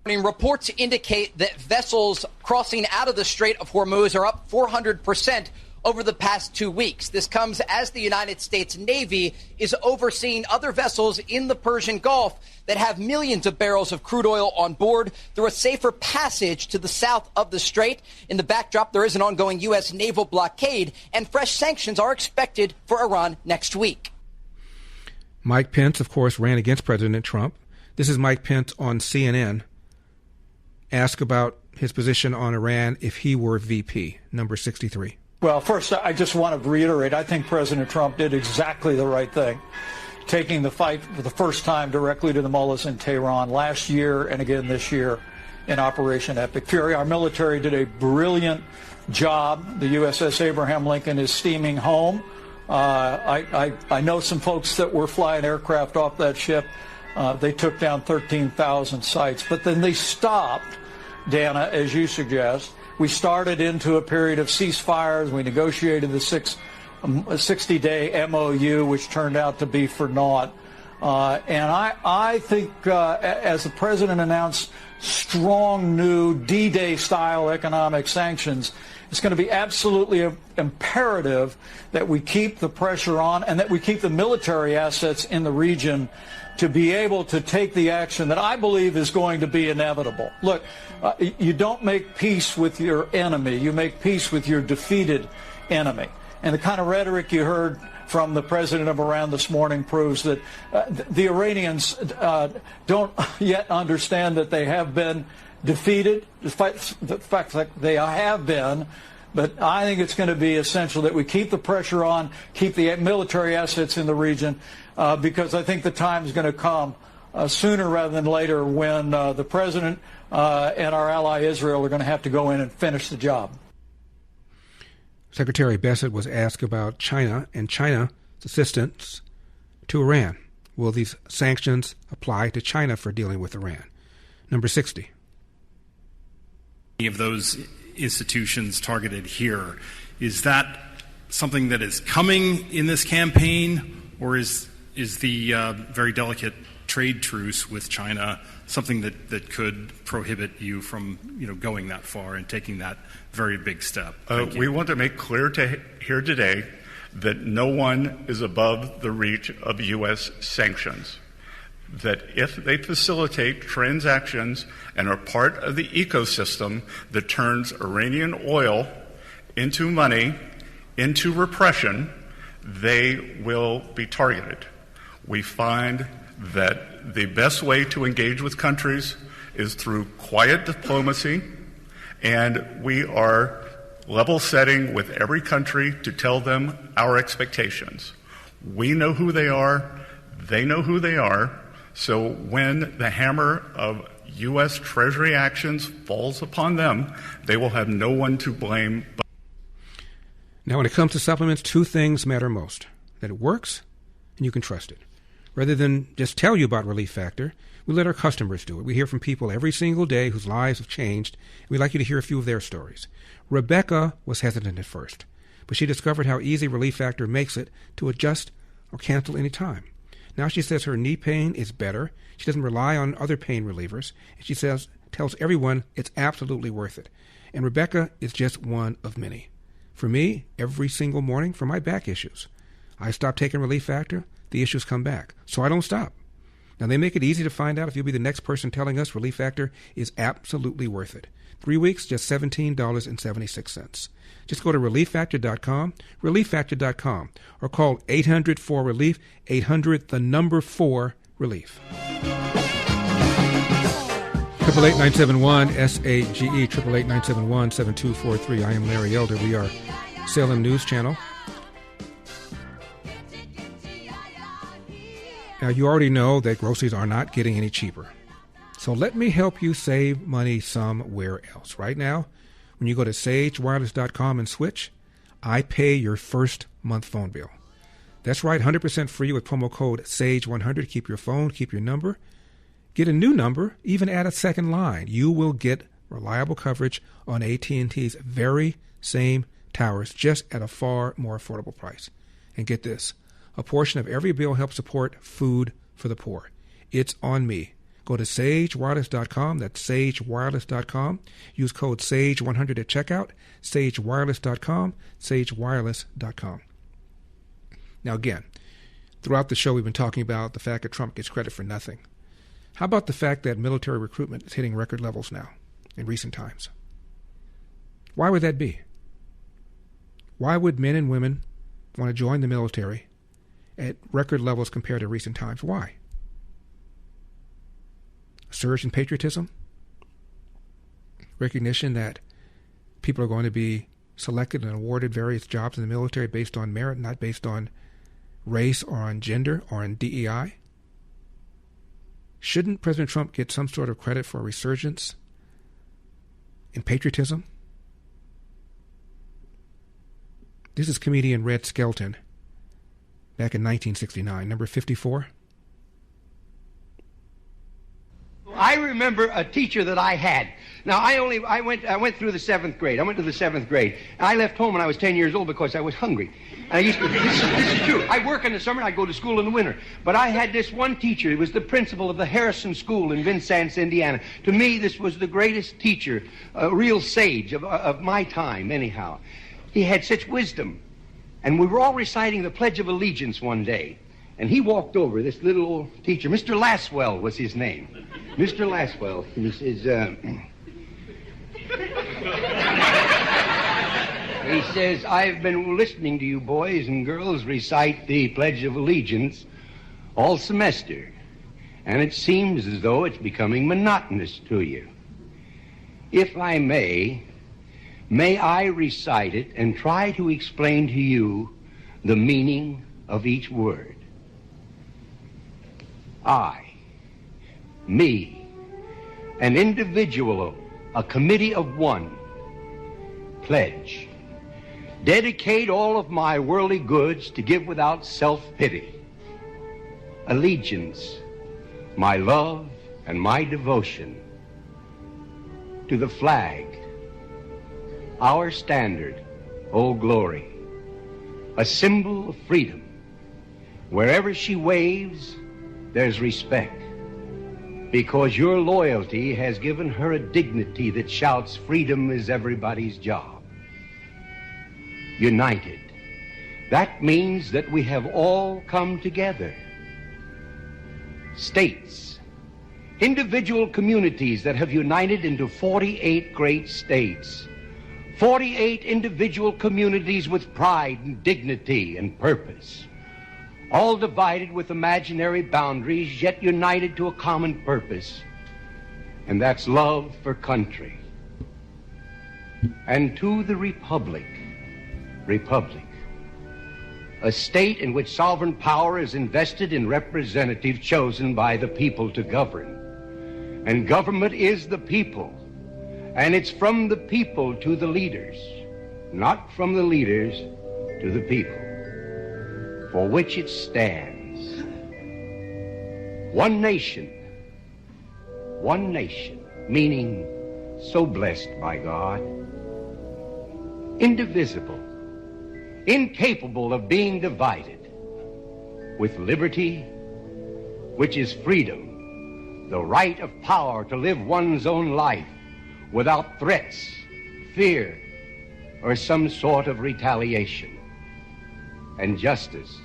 Reports indicate that vessels crossing out of the Strait of Hormuz are up 400% over the past 2 weeks. This comes as the United States Navy is overseeing other vessels in the Persian Gulf that have millions of barrels of crude oil on board through a safer passage to the south of the strait. In the backdrop, there is an ongoing U.S. naval blockade, and fresh sanctions are expected for Iran next week. Mike Pence, of course, ran against President Trump. This is Mike Pence on CNN. Ask about his position on Iran if he were VP, number 63. Well, first, I just want to reiterate, I think President Trump did exactly the right thing, taking the fight for the first time directly to the mullahs in Tehran last year and again this year in Operation Epic Fury. Our military did a brilliant job. The USS Abraham Lincoln is steaming home. I know some folks that were flying aircraft off that ship. They took down 13,000 sites, but then they stopped, Dana, as you suggest. We started into a period of ceasefires. We negotiated the 60-day MOU, which turned out to be for naught. And I think, as the president announced strong new D-Day style economic sanctions, it's going to be absolutely imperative that we keep the pressure on and that we keep the military assets in the region to be able to take the action that I believe is going to be inevitable. Look, you don't make peace with your enemy. You make peace with your defeated enemy. And the kind of rhetoric you heard from the president of Iran this morning proves that the Iranians don't yet understand that they have been defeated, the fact that they have been. But I think it's going to be essential that we keep the pressure on, keep the military assets in the region, because I think the time is going to come sooner rather than later when the president and our ally Israel are going to have to go in and finish the job. Secretary Bessent was asked about China and China's assistance to Iran. Will these sanctions apply to China for dealing with Iran? Number 60. Any of those institutions targeted here, is that something that is coming in this campaign, or is the very delicate trade truce with China something that could prohibit you from going that far and taking that very big step? We want to make clear here today that no one is above the reach of U.S. sanctions. That if they facilitate transactions and are part of the ecosystem that turns Iranian oil into money, into repression, they will be targeted. We find that the best way to engage with countries is through quiet diplomacy, and we are level setting with every country to tell them our expectations. We know who they are, they know who they are, so when the hammer of U.S. Treasury actions falls upon them, they will have no one to blame. Now, when it comes to supplements, two things matter most: that it works and you can trust it. Rather than just tell you about Relief Factor, we let our customers do it. We hear from people every single day whose lives have changed. We'd like you to hear a few of their stories. Rebecca was hesitant at first, but she discovered how easy Relief Factor makes it to adjust or cancel any time. Now she says her knee pain is better. She doesn't rely on other pain relievers. And she tells everyone it's absolutely worth it. And Rebecca is just one of many. For me, every single morning for my back issues, I stop taking Relief Factor, the issues come back. So I don't stop. Now, they make it easy to find out if you'll be the next person telling us Relief Factor is absolutely worth it. 3 weeks, just $17.76. Just go to ReliefFactor.com, ReliefFactor.com, or call 800-4-RELIEF, 800-4-RELIEF. 888-971-SAGE, 888-971-7243. I am Larry Elder. We are Salem News Channel. Now, you already know that groceries are not getting any cheaper. So let me help you save money somewhere else. Right now, when you go to sagewireless.com and switch, I pay your first month phone bill. That's right, 100% free with promo code SAGE100. Keep your phone, keep your number. Get a new number, even add a second line. You will get reliable coverage on AT&T's very same towers, just at a far more affordable price. And get this, a portion of every bill helps support food for the poor. It's on me. Go to sagewireless.com. That's sagewireless.com. Use code SAGE100 at checkout. sagewireless.com. sagewireless.com. Now, again, throughout the show, we've been talking about the fact that Trump gets credit for nothing. How about the fact that military recruitment is hitting record levels now in recent times? Why would that be? Why would men and women want to join the military at record levels compared to recent times? Why? A surge in patriotism? Recognition that people are going to be selected and awarded various jobs in the military based on merit, not based on race or on gender or on DEI? Shouldn't President Trump get some sort of credit for a resurgence in patriotism? This is comedian Red Skelton back in 1969, number 54. I remember a teacher that I had. Now, I went through the 7th grade. I went to the 7th grade. I left home when I was 10 years old because I was hungry. And I used to, this is true. I work in the summer and I go to school in the winter. But I had this one teacher. He was the principal of the Harrison School in Vincennes, Indiana. To me, this was the greatest teacher, a real sage of my time, anyhow. He had such wisdom. And we were all reciting the Pledge of Allegiance one day. And he walked over, this little old teacher. Mr. Laswell was his name. Mr. Laswell. And he says, he says, I've been listening to you boys and girls recite the Pledge of Allegiance all semester, and it seems as though it's becoming monotonous to you. If I may I recite it and try to explain to you the meaning of each word. I, me, an individual, a committee of one, pledge, dedicate all of my worldly goods to give without self-pity, allegiance, my love and my devotion to the flag, our standard, Old Glory, a symbol of freedom. Wherever she waves, there's respect, because your loyalty has given her a dignity that shouts, freedom is everybody's job. United. That means that we have all come together. States, individual communities that have united into 48 great states. 48 individual communities with pride and dignity and purpose. All divided with imaginary boundaries, yet united to a common purpose. And that's love for country. And to the Republic, a state in which sovereign power is invested in representatives chosen by the people to govern. And government is the people. And it's from the people to the leaders, not from the leaders to the people, for which it stands. One nation, meaning so blessed by God, indivisible, incapable of being divided, with liberty, which is freedom, the right of power to live one's own life without threats, fear, or some sort of retaliation. And justice,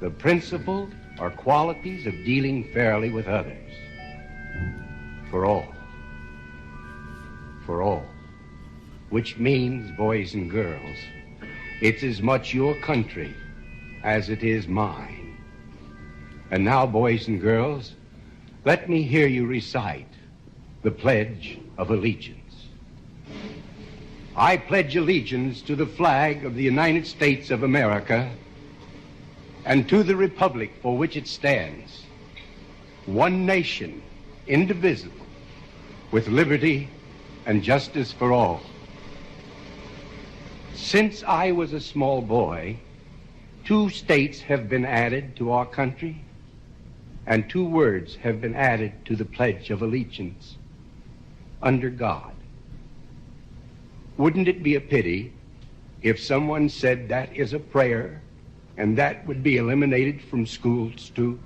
the principle or qualities of dealing fairly with others. For all, which means, boys and girls, it's as much your country as it is mine. And now, boys and girls, let me hear you recite the Pledge of Allegiance. I pledge allegiance to the flag of the United States of America and to the republic for which it stands, one nation, indivisible, with liberty and justice for all. Since I was a small boy, 2 states have been added to our country, and 2 words have been added to the Pledge of Allegiance: under God. Wouldn't it be a pity if someone said that is a prayer and that would be eliminated from schools too?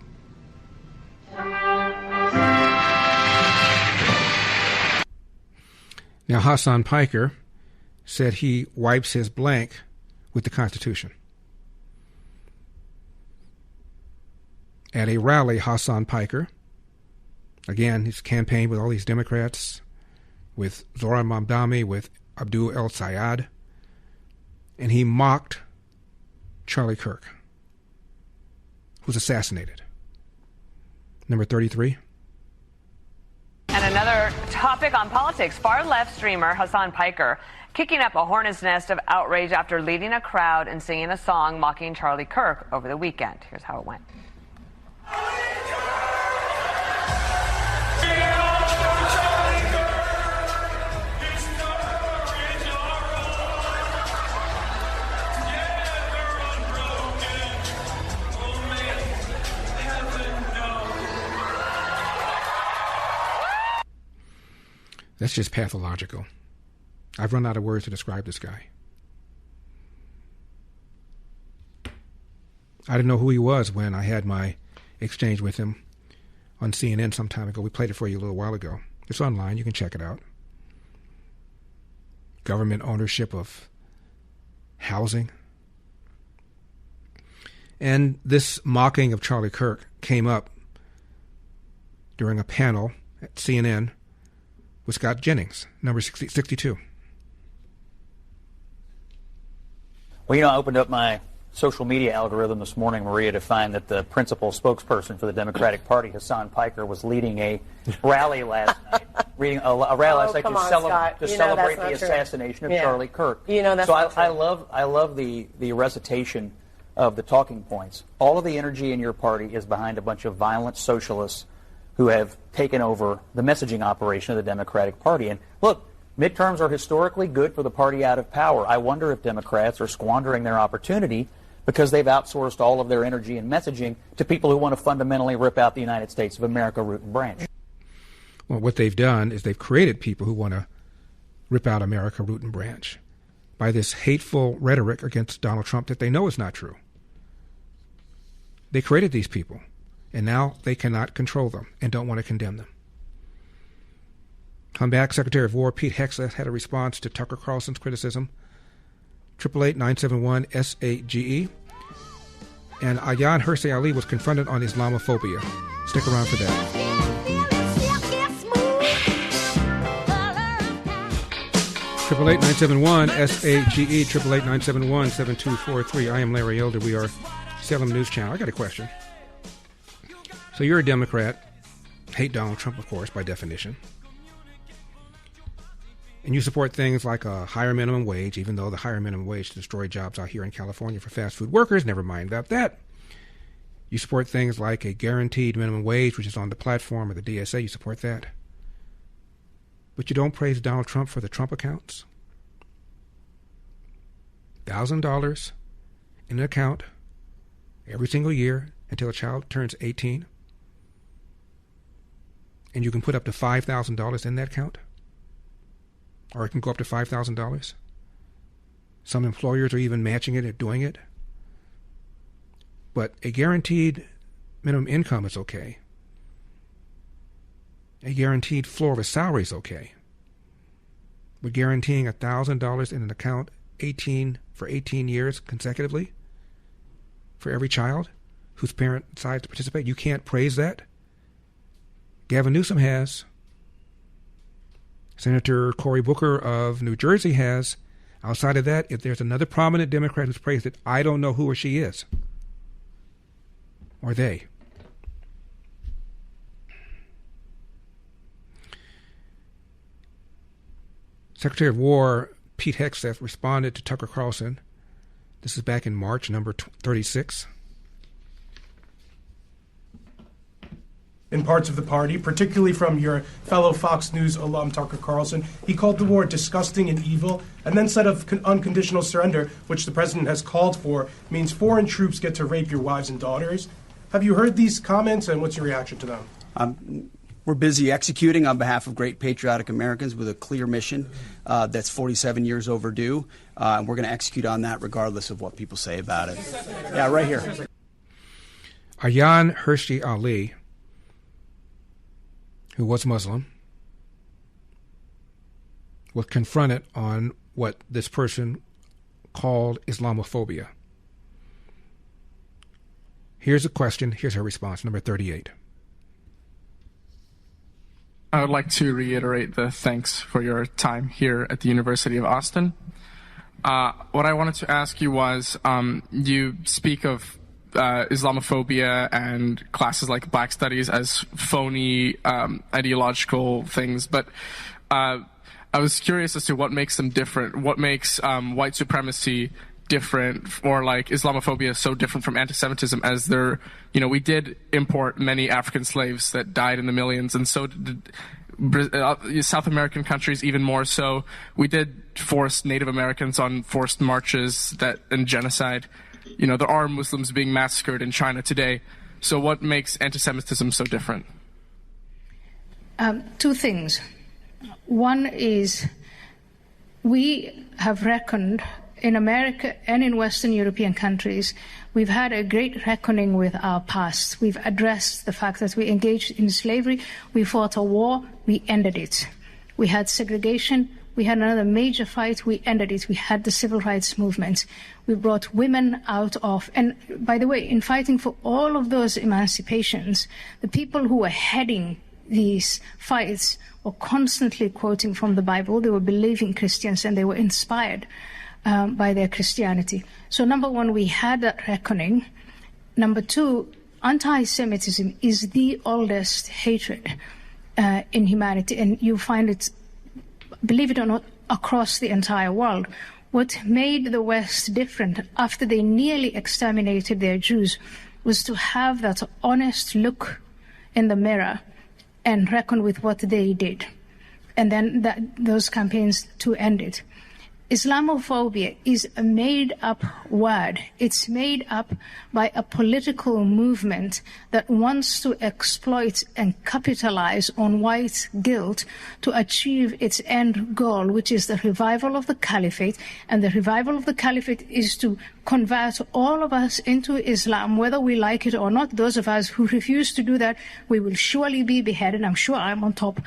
Now, Hasan Piker said he wipes his blank with the Constitution. At a rally, Hasan Piker, again, his campaign with all these Democrats, with Zohran Mamdani, with Abdul El Sayed, and he mocked Charlie Kirk, who was assassinated. Number 33. And another topic on politics, far-left streamer Hasan Piker kicking up a hornet's nest of outrage after leading a crowd and singing a song mocking Charlie Kirk over the weekend. Here's how it went. That's just pathological. I've run out of words to describe this guy. I didn't know who he was when I had my exchange with him on CNN some time ago. We played it for you a little while ago. It's online. You can check it out. Government ownership of housing. And this mocking of Charlie Kirk came up during a panel at CNN with Scott Jennings, number 62. Well, I opened up my social media algorithm this morning, Maria, to find that the principal spokesperson for the Democratic Party, Hasan Piker, was leading a rally last night, reading a rally last night to celebrate the assassination of Charlie Kirk. That's so I love the recitation of the talking points. All of the energy in your party is behind a bunch of violent socialists who have taken over the messaging operation of the Democratic Party. And look, midterms are historically good for the party out of power. I wonder if Democrats are squandering their opportunity because they've outsourced all of their energy and messaging to people who want to fundamentally rip out the United States of America root and branch. Well, what they've done is they've created people who want to rip out America root and branch by this hateful rhetoric against Donald Trump that they know is not true. They created these people, and now they cannot control them and don't want to condemn them. Come back, Secretary of War Pete Hegseth had a response to Tucker Carlson's criticism. 888-971-SAGE. And Ayaan Hirsi Ali was confronted on Islamophobia. Stick around for that. 888-971-SAGE, 888-971-7243. I am Larry Elder. We are Salem News Channel. I got a question. So you're a Democrat, hate Donald Trump, of course, by definition. And you support things like a higher minimum wage, even though the higher minimum wage destroyed jobs out here in California for fast food workers. Never mind about that. You support things like a guaranteed minimum wage, which is on the platform of the DSA. You support that. But you don't praise Donald Trump for the Trump accounts. $1,000 in an account every single year until a child turns 18. And you can put up to $5,000 in that account. Or it can go up to $5,000. Some employers are even matching it and doing it. But a guaranteed minimum income is okay. A guaranteed floor of a salary is okay. But guaranteeing $1,000 in an account for 18 years consecutively for every child whose parent decides to participate, you can't praise that. Gavin Newsom has. Senator Cory Booker of New Jersey has. Outside of that, if there's another prominent Democrat who's praised it, I don't know who or she is. Or they. Secretary of War Pete Hegseth responded to Tucker Carlson. This is back in March, number 36. In parts of the party, particularly from your fellow Fox News alum Tucker Carlson, he called the war disgusting and evil, and then said of unconditional surrender, which the president has called for, means foreign troops get to rape your wives and daughters. Have you heard these comments, and what's your reaction to them? We're busy executing on behalf of great patriotic Americans with a clear mission that's 47 years overdue, and we're going to execute on that regardless of what people say about it. Yeah, right here. Ayaan Hirsi Ali, who was Muslim, was confronted on what this person called Islamophobia. Here's a question. Here's her response, number 38. I would like to reiterate the thanks for your time here at the University of Austin. What I wanted to ask you was, you speak of Islamophobia and classes like Black Studies as phony ideological things, but I was curious as to what makes them different. What makes white supremacy different, or like Islamophobia so different from anti-Semitism, as there, we did import many African slaves that died in the millions, and so did South American countries even more so. We did force Native Americans on forced marches and genocide. There are Muslims being massacred in China today. So what makes anti-Semitism so different? Two things. One is we have reckoned in America and in Western European countries, we've had a great reckoning with our past. We've addressed the fact that we engaged in slavery, we fought a war, we ended it. We had segregation, we had another major fight, we ended it. We had the civil rights movement. We brought women out of, and by the way, in fighting for all of those emancipations, the people who were heading these fights were constantly quoting from the Bible. They were believing Christians and they were inspired by their Christianity. So number one, we had that reckoning. Number two, anti-Semitism is the oldest hatred in humanity, and you find it, believe it or not, across the entire world. What made the West different after they nearly exterminated their Jews was to have that honest look in the mirror and reckon with what they did. And then those campaigns to end it. Islamophobia is a made-up word. It's made up by a political movement that wants to exploit and capitalize on white guilt to achieve its end goal, which is the revival of the caliphate. And the revival of the caliphate is to convert all of us into Islam, whether we like it or not. Those of us who refuse to do that, we will surely be beheaded. I'm sure I'm on top.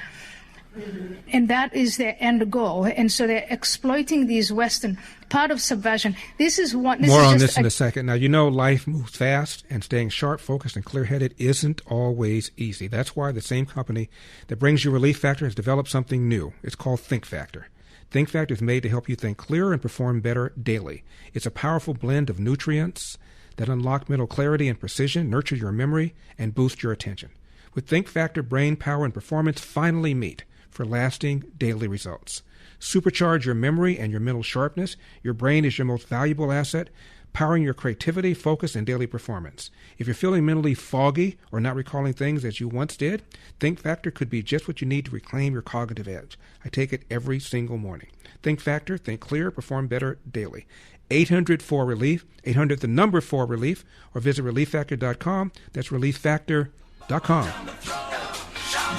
And that is their end goal. And so they're exploiting these Western part of subversion. This is one. More on this in a second. Now, you know life moves fast, and staying sharp, focused, and clear-headed isn't always easy. That's why the same company that brings you Relief Factor has developed something new. It's called Think Factor. Think Factor is made to help you think clearer and perform better daily. It's a powerful blend of nutrients that unlock mental clarity and precision, nurture your memory, and boost your attention. With Think Factor, brain power and performance finally meet for lasting daily results. Supercharge your memory and your mental sharpness. Your brain is your most valuable asset, powering your creativity, focus, and daily performance. If you're feeling mentally foggy or not recalling things as you once did, Think Factor could be just what you need to reclaim your cognitive edge. I take it every single morning. Think Factor, think clear, perform better daily. 800-4-RELIEF, 800 the number 4-RELIEF, or visit ReliefFactor.com. That's ReliefFactor.com.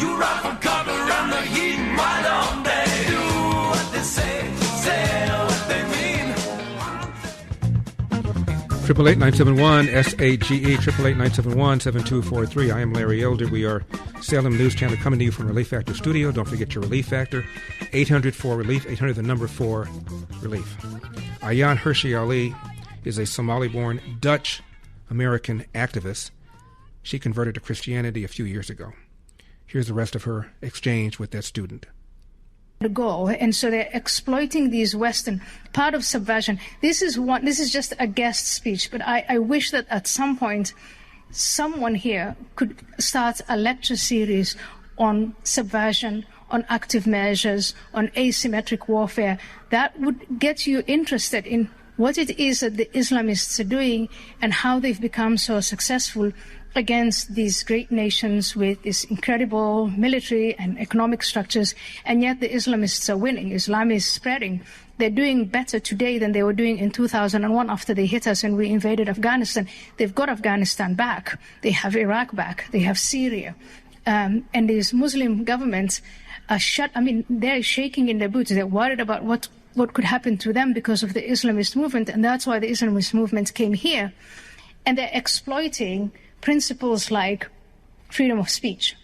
You run for cover and the heat right on. They do what they say what they mean. 888-971-SAGE, 888-971-7243. I am Larry Elder. We are Salem News Channel coming to you from Relief Factor Studio. Don't forget your Relief Factor, 800-4-RELIEF, 800 the number 4-RELIEF. Ayaan Hirsi Ali is a Somali-born Dutch-American activist. She converted to Christianity a few years ago. Here's the rest of her exchange with that student. The goal, and so they're exploiting these Western part of subversion. This is just a guest speech, but I wish that at some point someone here could start a lecture series on subversion, on active measures, on asymmetric warfare. That would get you interested in what it is that the Islamists are doing and how they've become so successful against these great nations with this incredible military and economic structures, and yet the Islamists are winning. Islam is spreading. They're doing better today than they were doing in 2001 after they hit us and we invaded Afghanistan. They've got Afghanistan back. They have Iraq back. They have Syria. And these Muslim governments are they're shaking in their boots. They're worried about what could happen to them because of the Islamist movement, and that's why the Islamist movement came here. And they're exploiting principles like freedom of speech,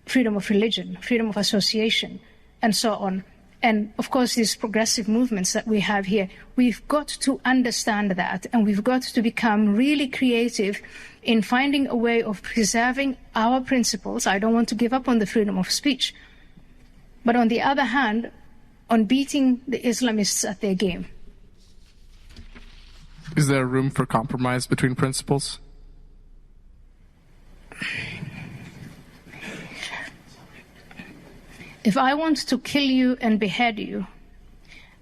freedom of religion, freedom of association, and so on. And of course, these progressive movements that we have here, we've got to understand that, and we've got to become really creative in finding a way of preserving our principles. I don't want to give up on the freedom of speech, but on the other hand, on beating the Islamists at their game. Is there room for compromise between principles? If I want to kill you and behead you,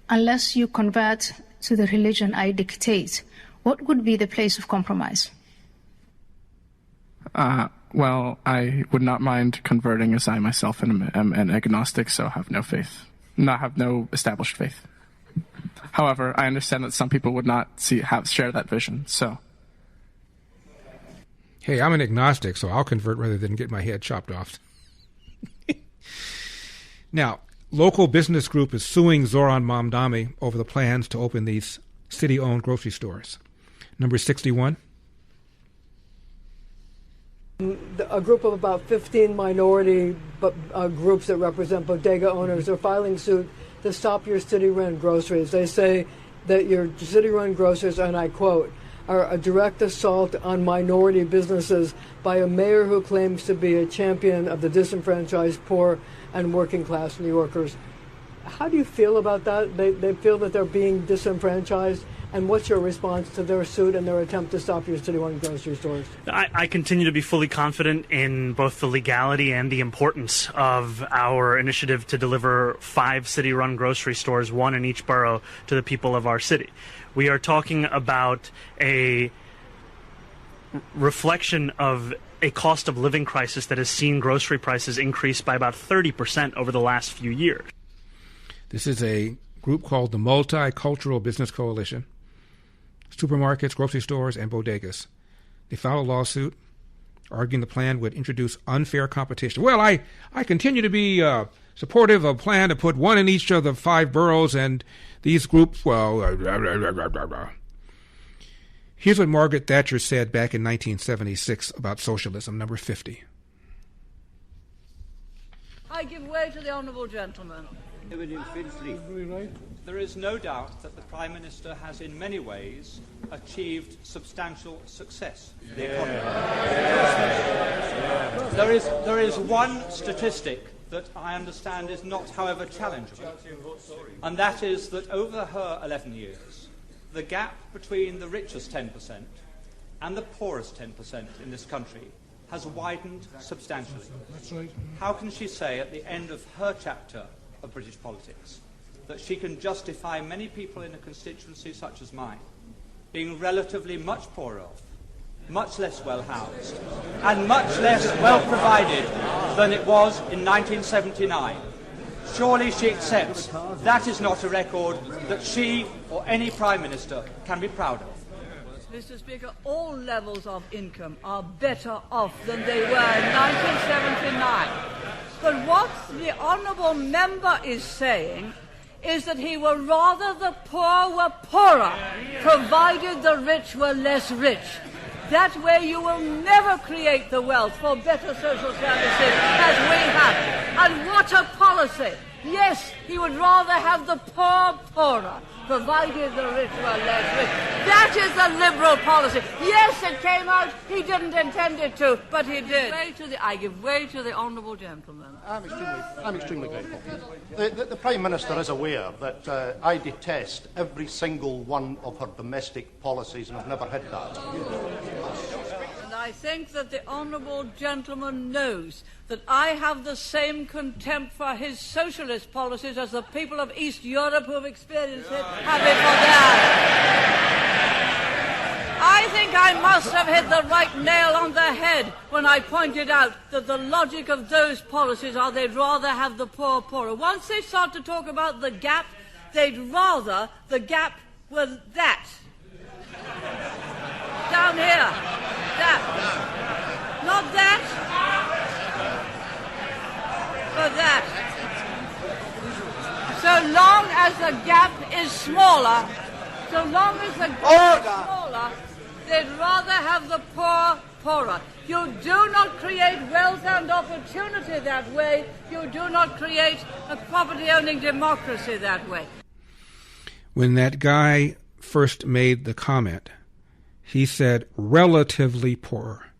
unless you convert to the religion I dictate, what would be the place of compromise? Well, I would not mind converting, as I myself am an agnostic, so have no faith. Have no established faith. However, I understand that some people would not share that vision, so... Hey, I'm an agnostic, so I'll convert rather than get my head chopped off. Now, local business group is suing Zoran Mamdani over the plans to open these city-owned grocery stores. Number 61. A group of about 15 minority groups that represent bodega owners are filing suit to stop your city-run groceries. They say that your city-run groceries, and I quote, are a direct assault on minority businesses by a mayor who claims to be a champion of the disenfranchised, poor, and working-class New Yorkers. How do you feel about that? They feel that they're being disenfranchised. And what's your response to their suit and their attempt to stop your city-run grocery stores? I continue to be fully confident in both the legality and the importance of our initiative to deliver 5 city-run grocery stores, 1 in each borough, to the people of our city. We are talking about a reflection of a cost of living crisis that has seen grocery prices increase by about 30% over the last few years. This is a group called the Multicultural Business Coalition. Supermarkets, grocery stores, and bodegas. They filed a lawsuit arguing the plan would introduce unfair competition. Well, I continue to be supportive of a plan to put 1 in each of the 5 boroughs, and these groups, well, Here's what Margaret Thatcher said back in 1976 about socialism, number 50. I give way to the honourable gentleman. There is no doubt that the Prime Minister has in many ways achieved substantial success in the economy. There is one statistic that I understand is not, however, challengeable, and that is that over her 11 years, the gap between the richest 10% and the poorest 10% in this country has widened substantially. That's right. How can she say at the end of her chapter of British politics that she can justify many people in a constituency such as mine being relatively much poorer off, much less well housed, and much less well provided than it was in 1979? Surely she accepts that is not a record that she or any Prime Minister can be proud of. Mr. Speaker, all levels of income are better off than they were in 1979. But what the honourable member is saying is that he would rather the poor were poorer, provided the rich were less rich. That way you will never create the wealth for better social services as we have. And what a policy! Yes, he would rather have the poor poorer, provided the rich were less rich. That is the Liberal policy. Yes, it came out. He didn't intend it to, but he did. I give way to the honourable gentleman. I'm extremely grateful. The Prime Minister is aware that I detest every single one of her domestic policies, and I've never hid that. And I think that the honourable gentleman knows that I have the same contempt for his socialist policies as the people of East Europe who have experienced it have it for theirs. I think I must have hit the right nail on the head when I pointed out that the logic of those policies are they'd rather have the poor poorer. Once they start to talk about the gap, they'd rather the gap was that. Down here. That. Not that. But that. So long as the gap is smaller, they'd rather have the poor poorer. You do not create wealth and opportunity that way. You do not create a property-owning democracy that way. When that guy first made the comment, he said relatively poor,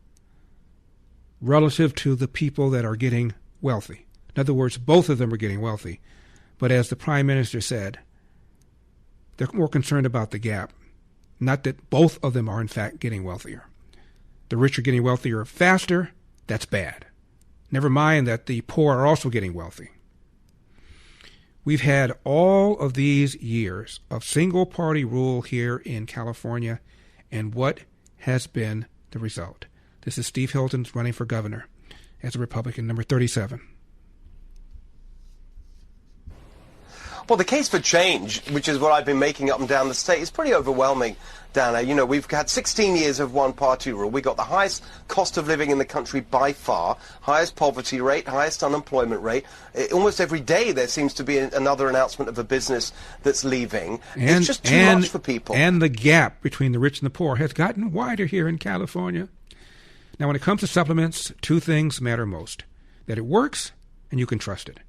relative to the people that are getting wealthy. In other words, both of them are getting wealthy. But as the Prime Minister said, they're more concerned about the gap, not that both of them are in fact getting wealthier. The rich are getting wealthier faster, that's bad. Never mind that the poor are also getting wealthy. We've had all of these years of single-party rule here in California, and what has been the result? This is Steve Hilton running for governor as a Republican, number 37. Well, the case for change, which is what I've been making up and down the state, is pretty overwhelming, Dana. You know, we've had 16 years of one-party rule. We got the highest cost of living in the country by far, highest poverty rate, highest unemployment rate. Almost every day there seems to be another announcement of a business that's leaving. It's just too much for people. And the gap between the rich and the poor has gotten wider here in California. Now, when it comes to supplements, two things matter most: that it works and you can trust it.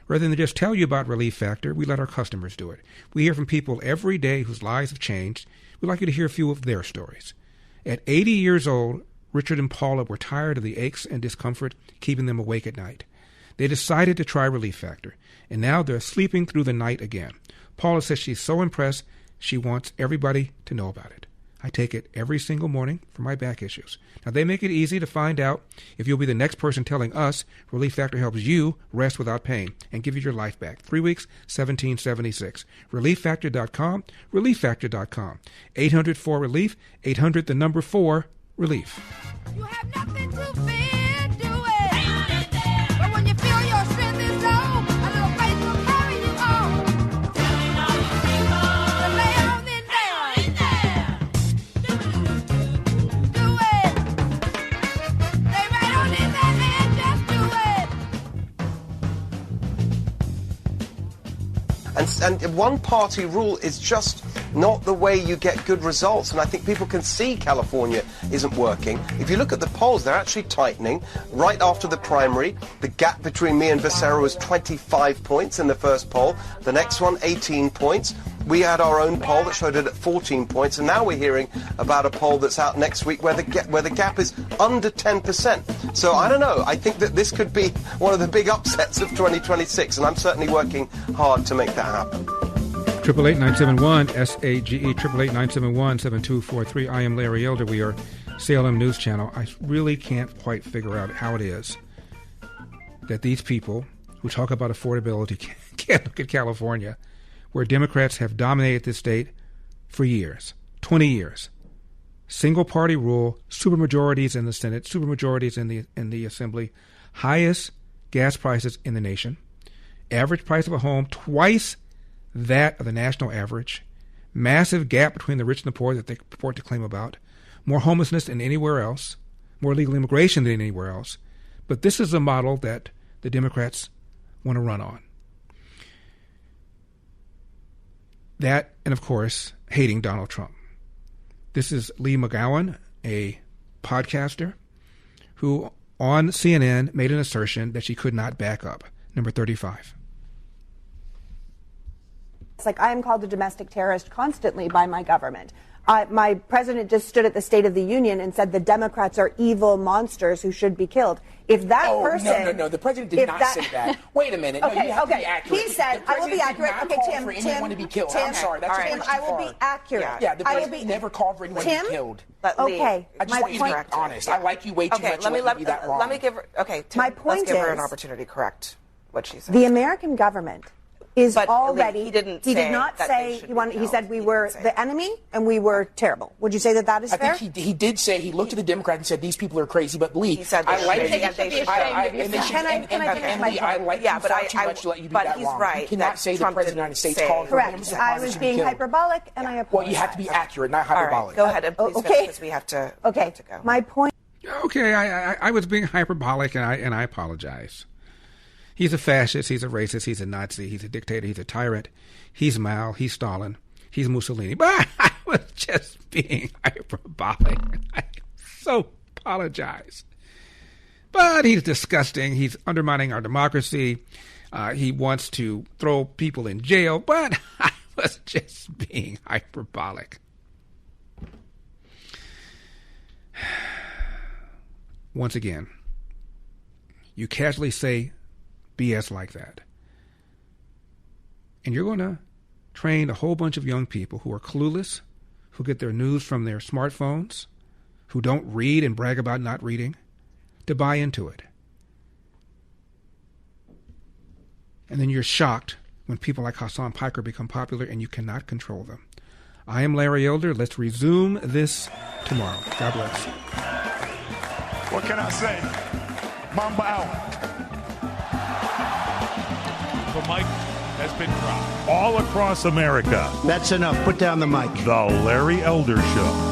Rather than just tell you about Relief Factor, we let our customers do it. We hear from people every day whose lives have changed. We'd like you to hear a few of their stories. At 80 years old, Richard and Paula were tired of the aches and discomfort keeping them awake at night. They decided to try Relief Factor, and now they're sleeping through the night again. Paula says she's so impressed, she wants everybody to know about it. I take it every single morning for my back issues. Now, they make it easy to find out if you'll be the next person telling us Relief Factor helps you rest without pain and give you your life back. 3 weeks, $17.76. ReliefFactor.com, ReliefFactor.com. 800-4-RELIEF, 800-4-RELIEF. You have nothing to fear, do it. But when you feel your strength is low, a little faith will carry you on. Telling all the people to lay on in there. Do it. Lay right on in there and just do it. And one-party rule is just not the way you get good results. And I think people can see California isn't working. If you look at the polls, they're actually tightening. Right after the primary, the gap between me and Becerra was 25 points in the first poll. The next one, 18 points. We had our own poll that showed it at 14 points, and now we're hearing about a poll that's out next week where the gap is under 10%. So I don't know. I think that this could be one of the big upsets of 2026, and I'm certainly working hard to make that happen. 888-971-SAGE, 888-971-7243. I am Larry Elder. We are Salem News Channel. I really can't quite figure out how it is that these people who talk about affordability can't look at California, where Democrats have dominated this state for years, 20 years. Single-party rule, supermajorities in the Senate, supermajorities in the Assembly, highest gas prices in the nation, average price of a home twice that of the national average, massive gap between the rich and the poor that they purport to claim about, more homelessness than anywhere else, more illegal immigration than anywhere else. But this is a model that the Democrats want to run on. That, and of course, hating Donald Trump. This is Lee McGowan, a podcaster, who on CNN made an assertion that she could not back up. Number 35. It's like I am called a domestic terrorist constantly by my government. My president just stood at the State of the Union and said the Democrats are evil monsters who should be killed. If that person... No. The president did not say that. Wait a minute. Okay, no, you have to be accurate. He said, I will be accurate. Okay, Tim. For anyone to be killed. Tim, I'm sorry. That's Tim, I will be accurate. Yeah, the president never called for anyone to be killed. Okay. I just want you to be honest. I like you way too much to let me be that wrong. Let me give her... Okay, Tim, my point let's give her is, an opportunity to correct what she said. The American government is already... He did not say he said we were the enemy and we were terrible. Would you say that that is fair? I think he did say, he looked at the Democrats and said, these people are crazy. But Lee, he said I like you. I like you far too much to let you do that wrong. Right. You cannot say the President of the United States called for him to I was being hyperbolic and I apologize. Well, you have to be accurate, not hyperbolic. Go ahead and please finish because we have to go. My point... Okay, I was being hyperbolic and I apologize. He's a fascist, he's a racist, he's a Nazi, he's a dictator, he's a tyrant, he's Mao, he's Stalin, he's Mussolini. But I was just being hyperbolic. I so apologize. But he's disgusting. He's undermining our democracy. He wants to throw people in jail. But I was just being hyperbolic. Once again, you casually say BS like that, and you're going to train a whole bunch of young people who are clueless, who get their news from their smartphones, who don't read and brag about not reading, to buy into it. And then you're shocked when people like Hasan Piker become popular and you cannot control them. I am Larry Elder. Let's resume this tomorrow. God bless. What can I say? Mamba out. For Mike has been dropped all across America. That's enough. Put down the mic. The Larry Elder Show.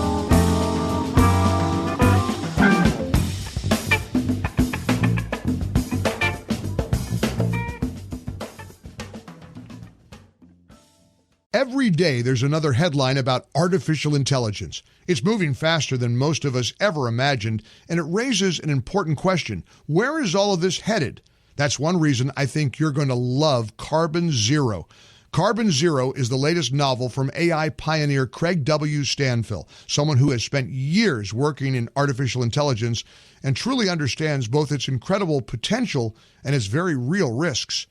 Every day there's another headline about artificial intelligence. It's moving faster than most of us ever imagined, and it raises an important question. Where is all of this headed? That's one reason I think you're going to love Carbon Zero. Carbon Zero is the latest novel from AI pioneer Craig W. Stanfill, someone who has spent years working in artificial intelligence and truly understands both its incredible potential and its very real risks.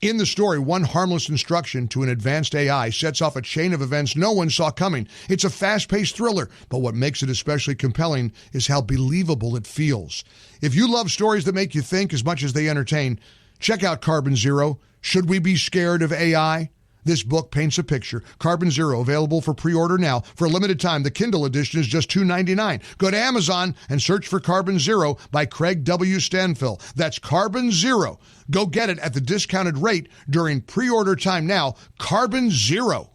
In the story, one harmless instruction to an advanced AI sets off a chain of events no one saw coming. It's a fast-paced thriller, but what makes it especially compelling is how believable it feels. If you love stories that make you think as much as they entertain, check out Carbon Zero. Should we be scared of AI? This book paints a picture. Carbon Zero, available for pre-order now. For a limited time, the Kindle edition is just $2.99. Go to Amazon and search for Carbon Zero by Craig W. Stanfill. That's Carbon Zero. Go get it at the discounted rate during pre-order time now. Carbon Zero.